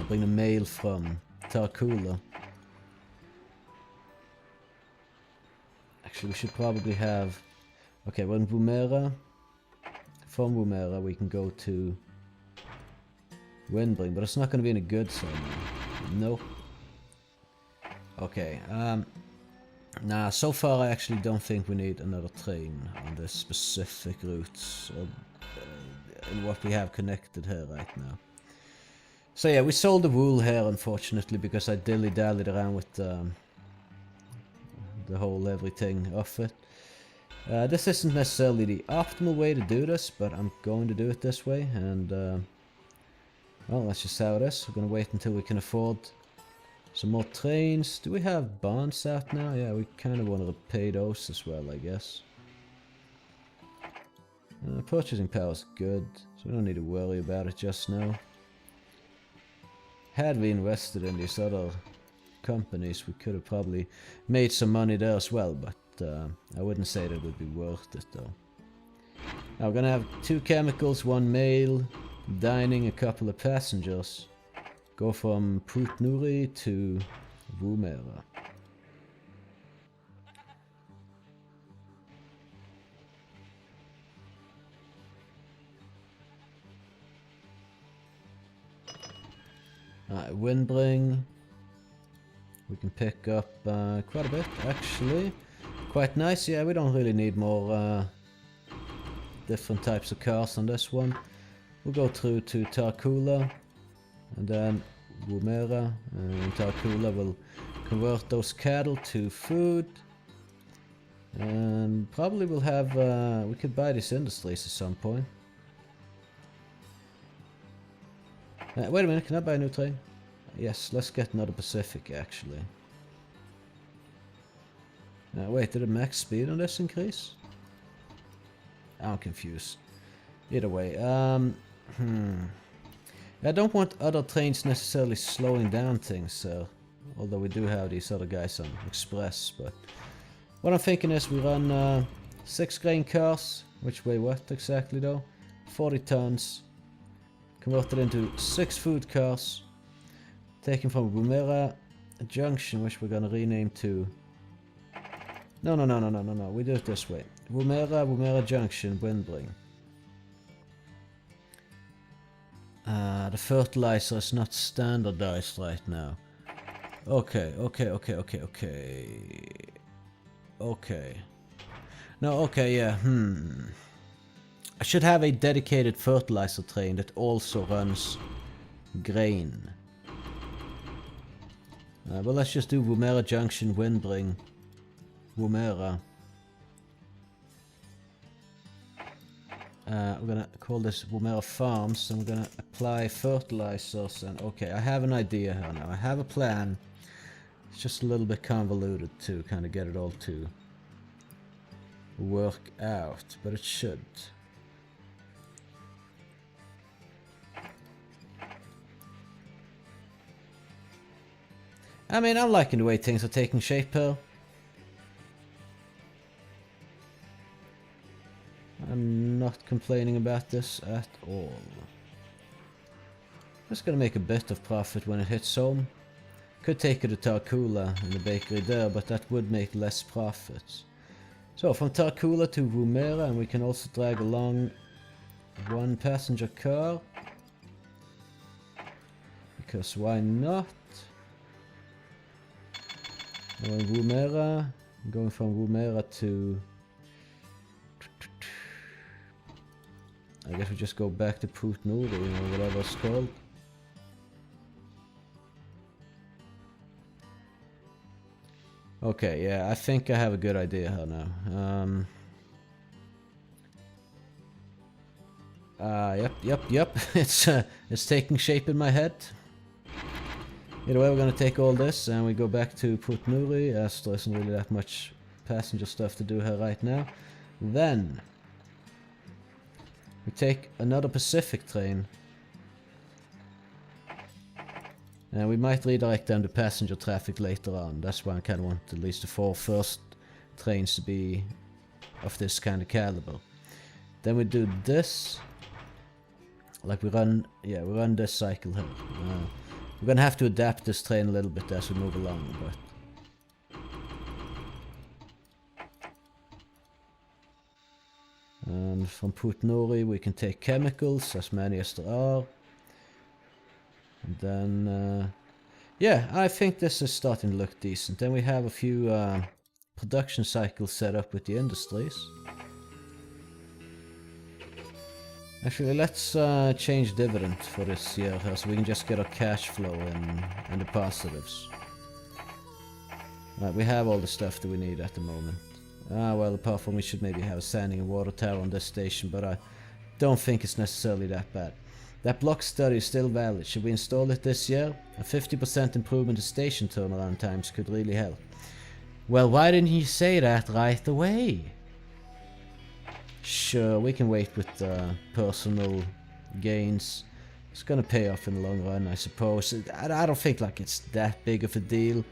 Bring the mail from Tarkula. Actually, we should probably have... Okay, we're in Woomera. From Woomera, we can go to Windbring, but it's not going to be any good, so no. Okay, nah, so far I actually don't think we need another train on this specific route in what we have connected here right now. So yeah, we sold the wool here, unfortunately, because I dilly-dallied around with the whole everything of it. This isn't necessarily the optimal way to do this, but I'm going to do it this way, and well, that's just how it is. We're going to wait until we can afford some more trains. Do we have bonds out now? Yeah, we kind of want to pay those as well, I guess. Purchasing power is good, so we don't need to worry about it just now. Had we invested in these other companies, we could have probably made some money there as well, but I wouldn't say that it would be worth it though. Now we're gonna have 2 chemicals, 1 mail, dining, a couple of passengers. Go from Putnuri to Woomera. Alright, Windbring. We can pick up quite a bit, actually. Quite nice. Yeah, we don't really need more different types of cars on this one. We'll go through to Tarkula, and then Woomera, and Tarkula will convert those cattle to food. And probably we'll have, we could buy these industries at some point. Wait a minute, can I buy a new train? Yes, let's get another Pacific actually. Wait, did the max speed on this increase? I'm confused. Either way, I don't want other trains necessarily slowing down things, although we do have these other guys on Express, but what I'm thinking is we run 6 grain cars, which weigh what exactly though? 40 tons, converted into 6 food cars, taken from Woomera Junction, which we're gonna rename to... No, we do it this way. Woomera Junction, Windbring. The fertilizer is not standardized right now. Okay. No, okay, yeah, I should have a dedicated fertilizer train that also runs grain. But let's just do Woomera Junction, Windbring, Woomera. We're gonna call this Woomera Farms, and we're gonna apply fertilizers, and okay, I have an idea here now. I have a plan. It's just a little bit convoluted to kind of get it all to work out, but it should. I mean, I'm liking the way things are taking shape here. I'm not complaining about this at all. Just gonna make a bit of profit when it hits home. Could take it to Tarkula in the bakery there, but that would make less profits. So from Tarkula to Woomera, and we can also drag along 1 passenger car. Because why not? And Woomera, going from Woomera to... I guess we just go back to Putnuri, or whatever it's called. Okay, yeah, I think I have a good idea here now. Yep. It's taking shape in my head. Either way, we're gonna take all this and we go back to Putnuri, as there isn't really that much passenger stuff to do here right now. Then we take another Pacific train. And we might redirect them to passenger traffic later on. That's why I kind of want at least the 4 first trains to be of this kind of caliber. Then we do this. Like we run this cycle here. We're gonna have to adapt this train a little bit as we move along, but... And from Putnuri we can take chemicals, as many as there are. And then, yeah, I think this is starting to look decent. Then we have a few production cycles set up with the industries. Actually, let's change dividend for this year so we can just get our cash flow in the positives. Right, we have all the stuff that we need at the moment. Well, apart from we should maybe have a sanding and water tower on this station, but I don't think it's necessarily that bad. That block study is still valid. Should we install it this year? A 50% improvement in station turnaround times could really help. Well, why didn't you say that right away? Sure, we can wait with personal gains. It's gonna pay off in the long run, I suppose. I don't think like it's that big of a deal.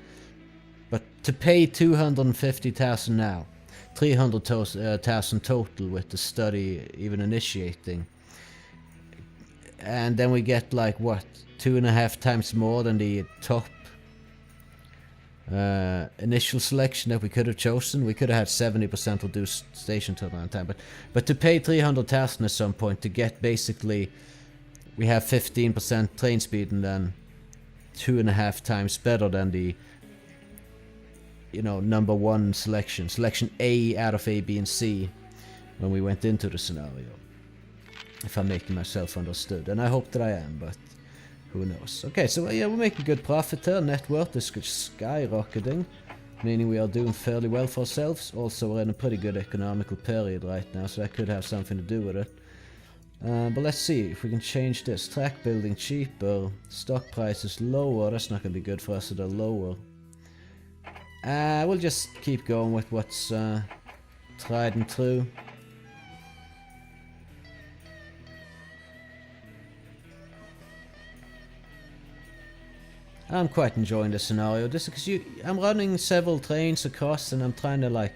But to pay 250,000 now, 300,000 total with the study even initiating. And then we get like what, 2.5 times more than the top initial selection that we could have chosen. We could have had 70% reduced station turnaround time, but to pay 300,000 at some point to get basically, we have 15% train speed and then 2.5 times better than the, you know, number 1 selection A out of A, B, and C when we went into the scenario. If I'm making myself understood, and I hope that I am, but who knows. Okay, so yeah, we're making good profit here. Net worth is skyrocketing, meaning we are doing fairly well for ourselves. Also, we're in a pretty good economical period right now, so that could have something to do with it. But let's see if we can change this. Track building cheaper, stock prices lower. That's not going to be good for us at a lower. We'll just keep going with what's tried and true. I'm quite enjoying this scenario. This because I'm running several trains across, and I'm trying to like.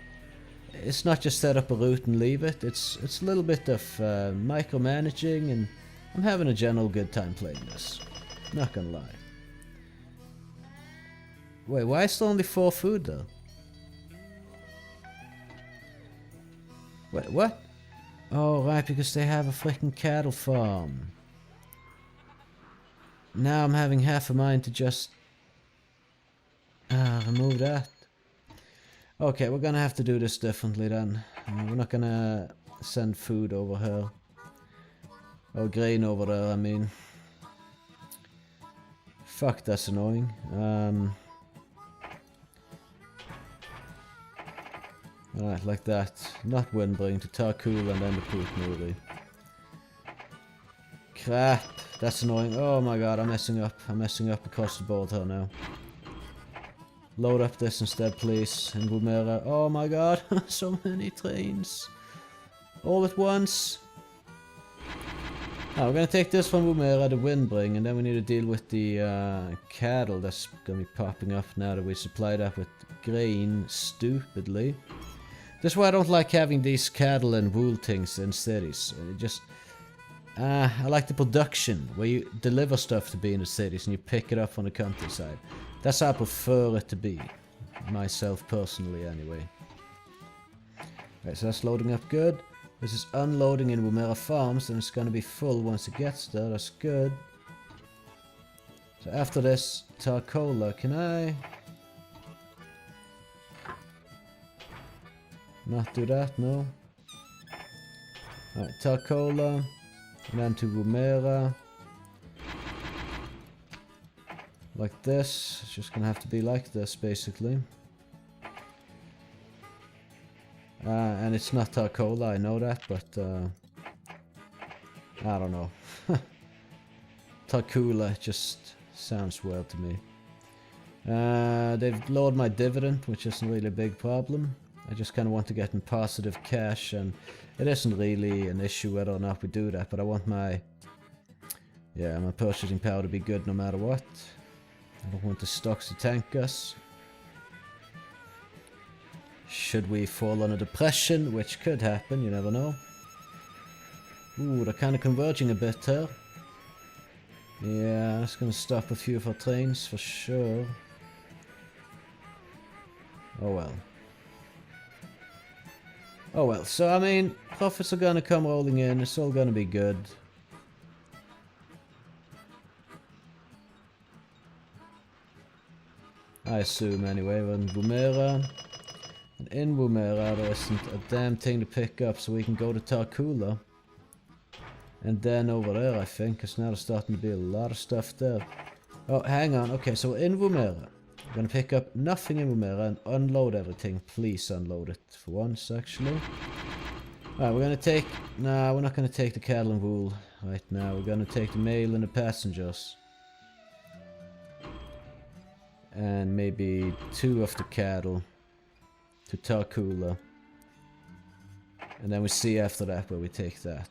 It's not just set up a route and leave it. It's a little bit of micromanaging, and I'm having a general good time playing this. Not gonna lie. Wait, why is there only 4 food though? Wait, what? Oh, right, because they have a freaking cattle farm. Now I'm having half a mind to just... remove that. Okay, we're gonna have to do this differently then. We're not gonna send food over here. Or grain over there, I mean. Fuck, that's annoying. Alright, like that. Not Windbring to Tarkul and then the Putnuri. Crap, that's annoying. Oh my god, I'm messing up. I'm messing up across the board here now. Load up this instead, please. And Woomera. Oh my god, so many trains. All at once. We're gonna take this from Woomera, the Windbring, and then we need to deal with the cattle that's gonna be popping up now that we supply that with grain stupidly. This is why I don't like having these cattle and wool things in cities. I like the production, where you deliver stuff to be in the cities and you pick it up from the countryside. That's how I prefer it to be. Myself personally, anyway. Right, so that's loading up good. This is unloading in Woomera Farms, and it's gonna be full once it gets there. That's good. So after this, Tarkola, can I... not do that, no. Alright, Tarkola, and then to Woomera. Like this. It's just gonna have to be like this, basically. And it's not Tarkola, I know that, but I don't know. Tarkula just sounds weird to me. They've lowered my dividend, which isn't really a big problem. I just kind of want to get in positive cash, and it isn't really an issue whether or not we do that, but I want my purchasing power to be good no matter what. I don't want the stocks to tank us. Should we fall on a depression, which could happen, you never know. Ooh, they're kind of converging a bit here. Yeah, that's gonna stop a few of our trains for sure. Oh well. Oh well, so I mean, profits are gonna come rolling in, it's all gonna be good. I assume anyway, we're in Woomera. And in Woomera there isn't a damn thing to pick up, so we can go to Tarkula. And then over there, I think, because now there's starting to be a lot of stuff there. Oh, hang on, okay, so we're in Woomera. We're gonna pick up nothing in Woomera and unload everything. Please unload it for once, actually. Alright, we're gonna take... Nah, we're not gonna take the cattle and wool right now. We're gonna take the mail and the passengers. And maybe 2 of the cattle to Tarkula. And then we see after that where we take that.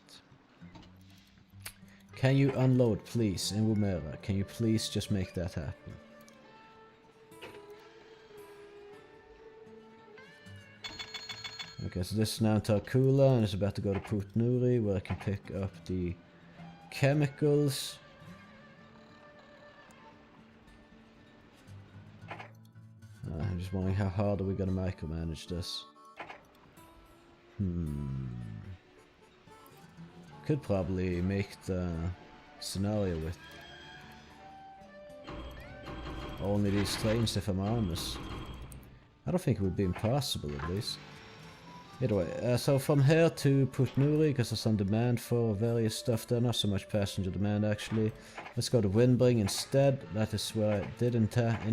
Can you unload, please, in Woomera? Can you please just make that happen? Okay, so this is now Tarkula, and it's about to go to Putnuri, where I can pick up the chemicals. I'm just wondering how hard are we going to micromanage this. Could probably make the scenario with only these trains if I'm honest. I don't think it would be impossible at least. Either way, so from here to Putnuri, because there's some demand for various stuff there, not so much passenger demand actually. Let's go to Windbring instead. That is where I did in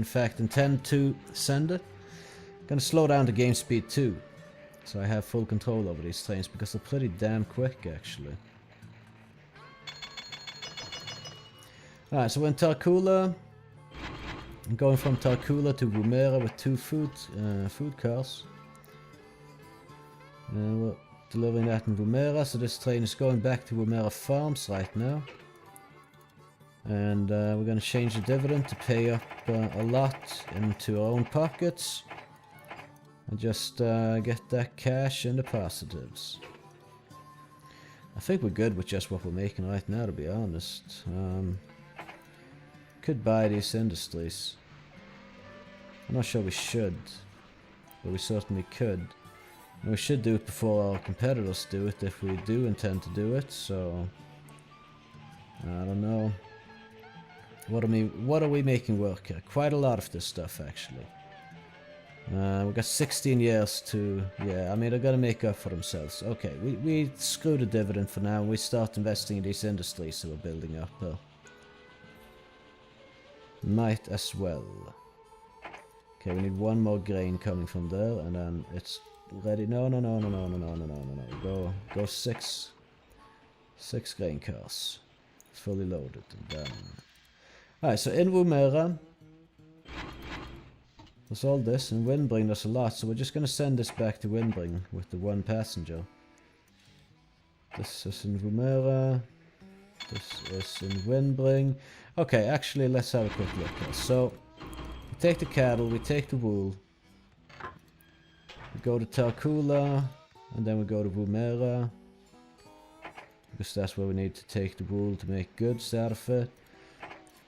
fact intend to send it. Gonna slow down the game speed too, so I have full control over these trains, because they're pretty damn quick actually. Alright, so we're in Tarkula. I'm going from Tarkula to Woomera with 2 food cars. And we're delivering that in Woomera, so this train is going back to Woomera Farms right now. And we're going to change the dividend to pay up a lot into our own pockets. And just get that cash in the positives. I think we're good with just what we're making right now, to be honest. Could buy these industries. I'm not sure we should, but we certainly could. And we should do it before our competitors do it, if we do intend to do it, so... I don't know. What are we making work here? Quite a lot of this stuff, actually. We've got 16 years to... Yeah, I mean, they're gonna make up for themselves. Okay, we screw the dividend for now, and we start investing in these industries that we're building up. Might as well. Okay, we need one more grain coming from there, and then it's ready. No. Go 6 grain cars. Fully loaded, and then... Alright, so in Woomera, there's all this, and Windbring there's a lot, so we're just gonna send this back to Windbring with the one passenger. This is in Woomera, this is in Windbring. Okay, actually, let's have a quick look here. So, we take the cattle, we take the wool, we go to Tarkula, and then we go to Woomera, because that's where we need to take the wool to make goods out of it.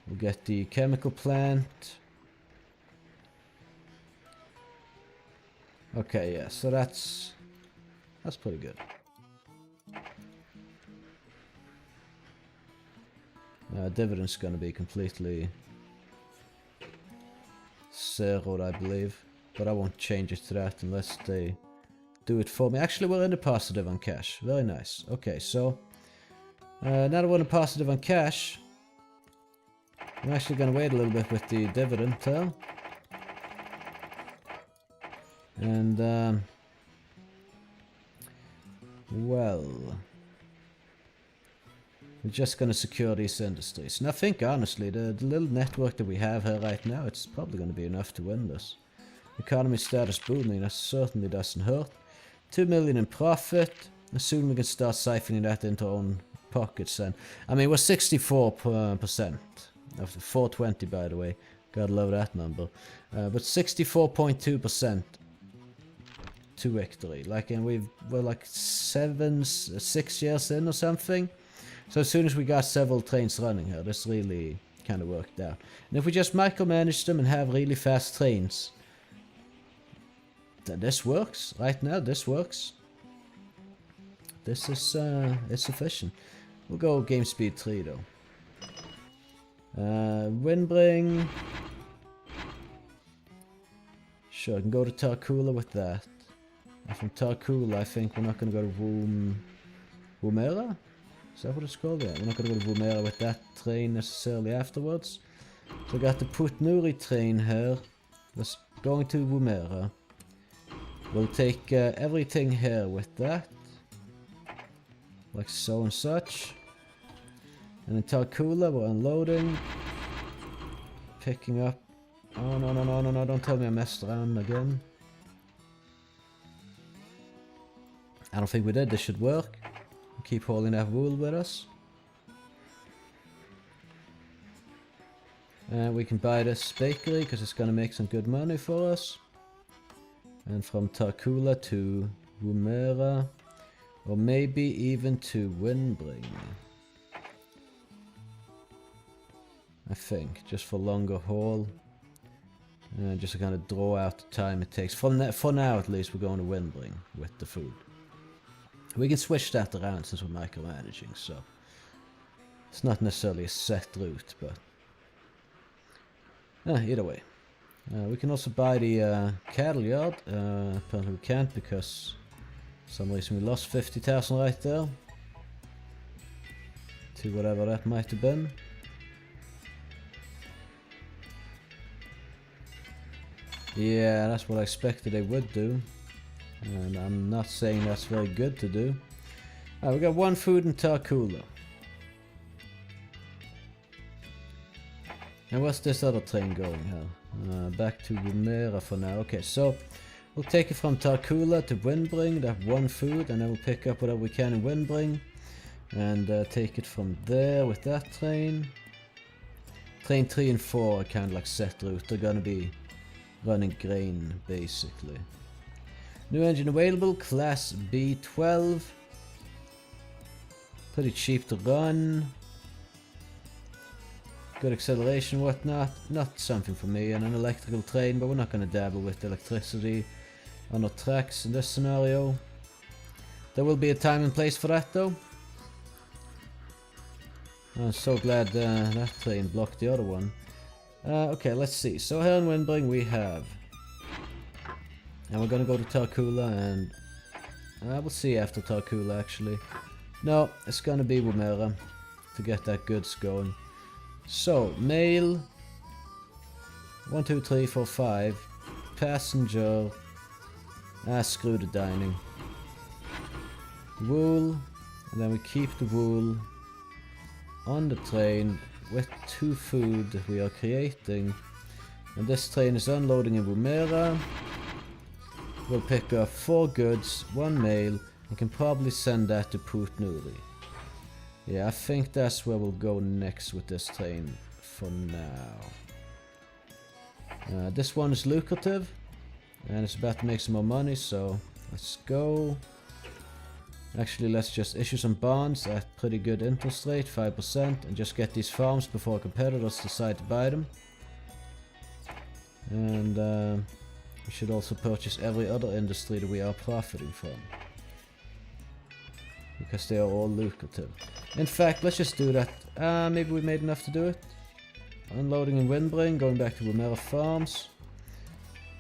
We'll get the chemical plant. Okay, yeah, so that's pretty good. Dividend's gonna be completely zeroed, I believe. But I won't change it to that unless they do it for me. Actually, we're in the positive on cash. Very nice. Okay, so now that we're in the positive on cash, I'm actually gonna wait a little bit with the dividend here. And well, we're just gonna secure these industries. And I think honestly, the little network that we have here right now, it's probably gonna be enough to win this. Economy status booming, that certainly doesn't hurt. 2 million in profit. And soon we can start siphoning that into our own pockets. And I mean, we're 64% of the 420, by the way. Gotta love that number. But 64.2% to victory. Like, and we're like 6 years in or something. So as soon as we got several trains running here, this really kind of worked out. And if we just micromanage them and have really fast trains, then this works. Right now, this works. This is it's sufficient. We'll go game speed 3 though. Windbring. Sure, I can go to Tarkula with that. And from Tarkula, I think we're not going to go to Woomera? Is that what it's called? Yeah, we're not going to go to Woomera with that train necessarily afterwards. So I got the Putnuri train here. That's going to Woomera. We'll take everything here with that. Like so and such. And in Tarkula, we're unloading. Picking up. Oh, no, don't tell me I messed around again. I don't think we did, this should work. Keep holding that wool with us. And we can buy this bakery, because it's going to make some good money for us. And from Tarkula to Woomera, or maybe even to Windbring. I think, just for longer haul. Just to kind of draw out the time it takes. For now at least, we're going to Windbring with the food. We can switch that around since we're micromanaging, so it's not necessarily a set route, but either way. We can also buy the cattle yard. Apparently we can't because for some reason we lost 50,000 right there. To whatever that might have been. Yeah, that's what I expected they would do. And I'm not saying that's very good to do. We got one food in Tarkula. And what's this other train going here? Back to Woomera for now. Okay, so we'll take it from Tarkula to Windbring, that one food, and then we'll pick up whatever we can in Windbring. And take it from there with that train. Train 3 and 4 are kind of like set route. They're gonna be running grain, basically. New engine available, Class B12. Pretty cheap to run. Good acceleration, whatnot. Not something for me on an electrical train, but we're not gonna dabble with electricity on our tracks in this scenario. There will be a time and place for that, though. I'm so glad that train blocked the other one. Okay, let's see. So here in Windbring we have... And we're gonna go to Tarkula, and... we'll see after Tarkula, actually. No, it's gonna be Woomera to get that goods going. So, mail... 1, 2, 3, 4, 5. Passenger... screw the dining. Wool, and then we keep the wool on the train with 2 food that we are creating. And this train is unloading in Woomera. We'll pick up 4 goods, 1 mail, and can probably send that to Putnuri. Yeah, I think that's where we'll go next with this train for now. This one is lucrative, and it's about to make some more money, so let's go. Actually, let's just issue some bonds at pretty good interest rate, 5%, and just get these farms before competitors decide to buy them. And we should also purchase every other industry that we are profiting from, because they are all lucrative. In fact, let's just do that. Maybe we made enough to do it. Unloading in Windbring, going back to Woomera Farms,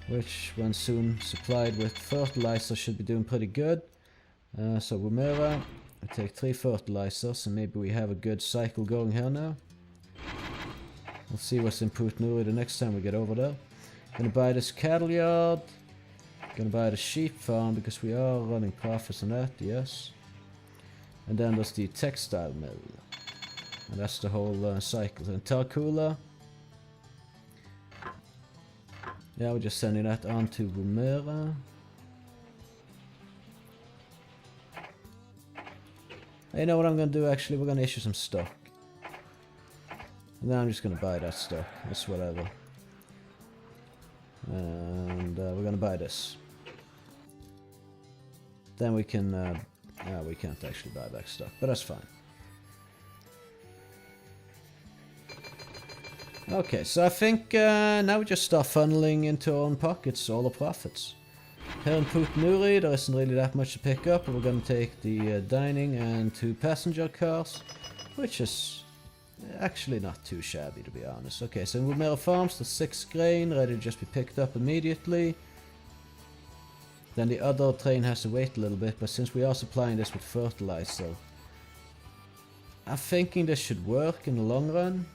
which, when soon supplied with fertilizer, should be doing pretty good. So Woomera, we take 3 fertilizers, and maybe we have a good cycle going here now. We'll see what's in Putnuri the next time we get over there. Gonna buy this cattle yard. Gonna buy the sheep farm, because we are running profits on that, yes. And then there's the textile mill. And that's the whole cycle. And Tarkula. Yeah, we're just sending that on to Woomera. You know what I'm gonna do, actually? We're gonna issue some stock. And then I'm just gonna buy that stock. It's whatever. And we're gonna buy this. Then we can... we can't actually buy back stock, but that's fine. Okay, so I think now we just start funneling into our own pockets all the profits. Here in Putnuri, there isn't really that much to pick up, but we're going to take the dining and 2 passenger cars, which is actually not too shabby, to be honest. Okay, so in Woomera Farms, there's 6 grain ready to just be picked up immediately. Then the other train has to wait a little bit, but since we are supplying this with fertilizer, I'm thinking this should work in the long run.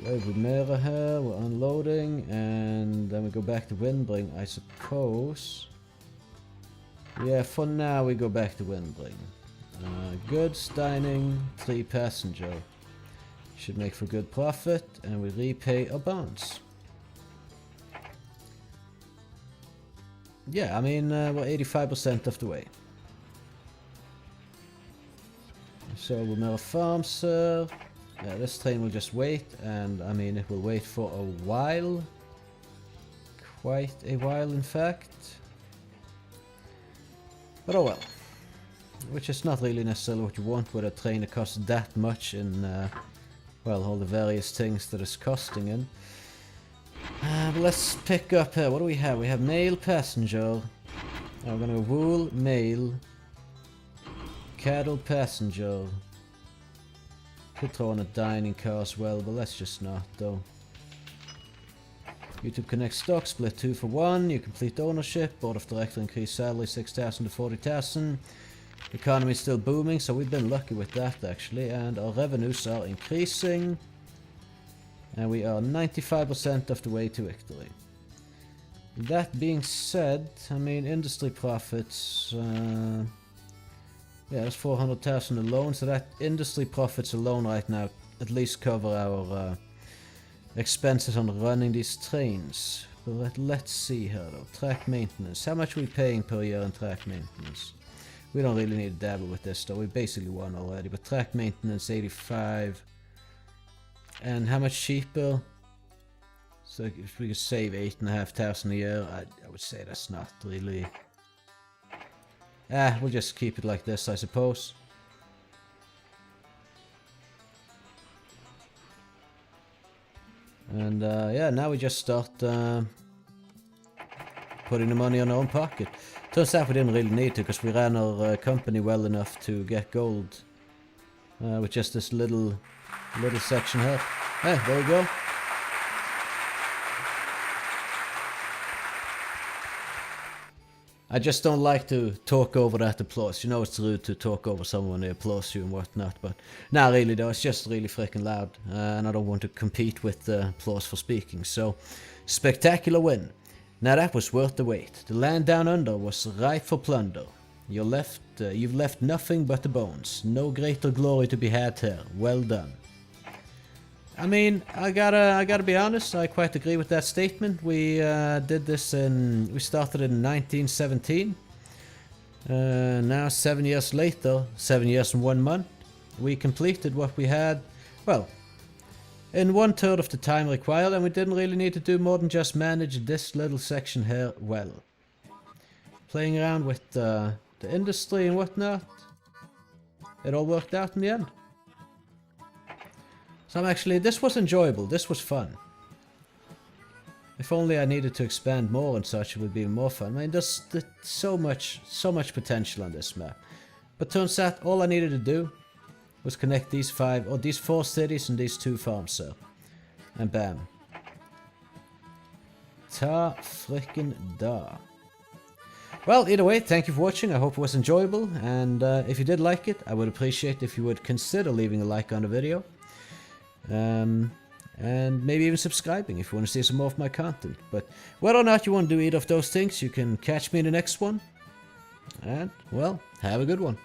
Woomera here, we're unloading, and then we go back to Windbring, I suppose. Yeah, for now we go back to Windbring. Goods, dining, 3 passenger. Should make for good profit, and we repay our bonds. Yeah, I mean, we're 85% of the way. So, Woomera Farms, yeah, this train will just wait, and I mean, it will wait for a while. Quite a while, in fact. But oh well. Which is not really necessarily what you want with a train that costs that much in, well, all the various things that it's costing in. But let's pick up here. What do we have? We have mail, passenger. We're gonna go wool, mail, cattle, passenger. Could throw on a dining car as well, but let's just not, though. YouTube Connect stock, split 2 for 1. You complete ownership. Board of director increased salary 6,000 to 40,000. Economy is still booming, so we've been lucky with that, actually. And our revenues are increasing. And we are 95% of the way to victory. That being said, I mean, industry profits... yeah, that's 400,000 alone, so that industry profits alone right now at least cover our expenses on running these trains. But let's see here though. Track maintenance. How much are we paying per year in track maintenance? We don't really need to dabble with this though. We basically won already. But track maintenance 85. And how much cheaper? So if we could save 8,500 a year, I would say that's not really... we'll just keep it like this, I suppose. And yeah, now we just start putting the money in our own pocket. Turns out we didn't really need to, because we ran our company well enough to get gold with just this little section here. Hey, there we go. I just don't like to talk over that applause. You know it's rude to talk over someone when they applause you and whatnot, but not really though, it's just really freaking loud, and I don't want to compete with the applause for speaking. So, spectacular win. Now that was worth the wait. The land down under was ripe for plunder. You've left nothing but the bones. No greater glory to be had here. Well done. I mean, I gotta be honest, I quite agree with that statement. We we started in 1917. Now 7 years later, 7 years and 1 month, we completed what we had, well, in 1/3 of the time required, and we didn't really need to do more than just manage this little section here well. Playing around with the industry and whatnot, it all worked out in the end. So this was enjoyable, this was fun. If only I needed to expand more and such, it would be more fun. I mean, there's so much potential on this map. But turns out all I needed to do was connect these 4 cities and these 2 farms, sir. And bam. Ta frickin' da. Well, either way, thank you for watching, I hope it was enjoyable, and if you did like it, I would appreciate if you would consider leaving a like on the video. And maybe even subscribing if you want to see some more of my content. But whether or not you want to do either of those things, you can catch me in the next one. And, well, have a good one.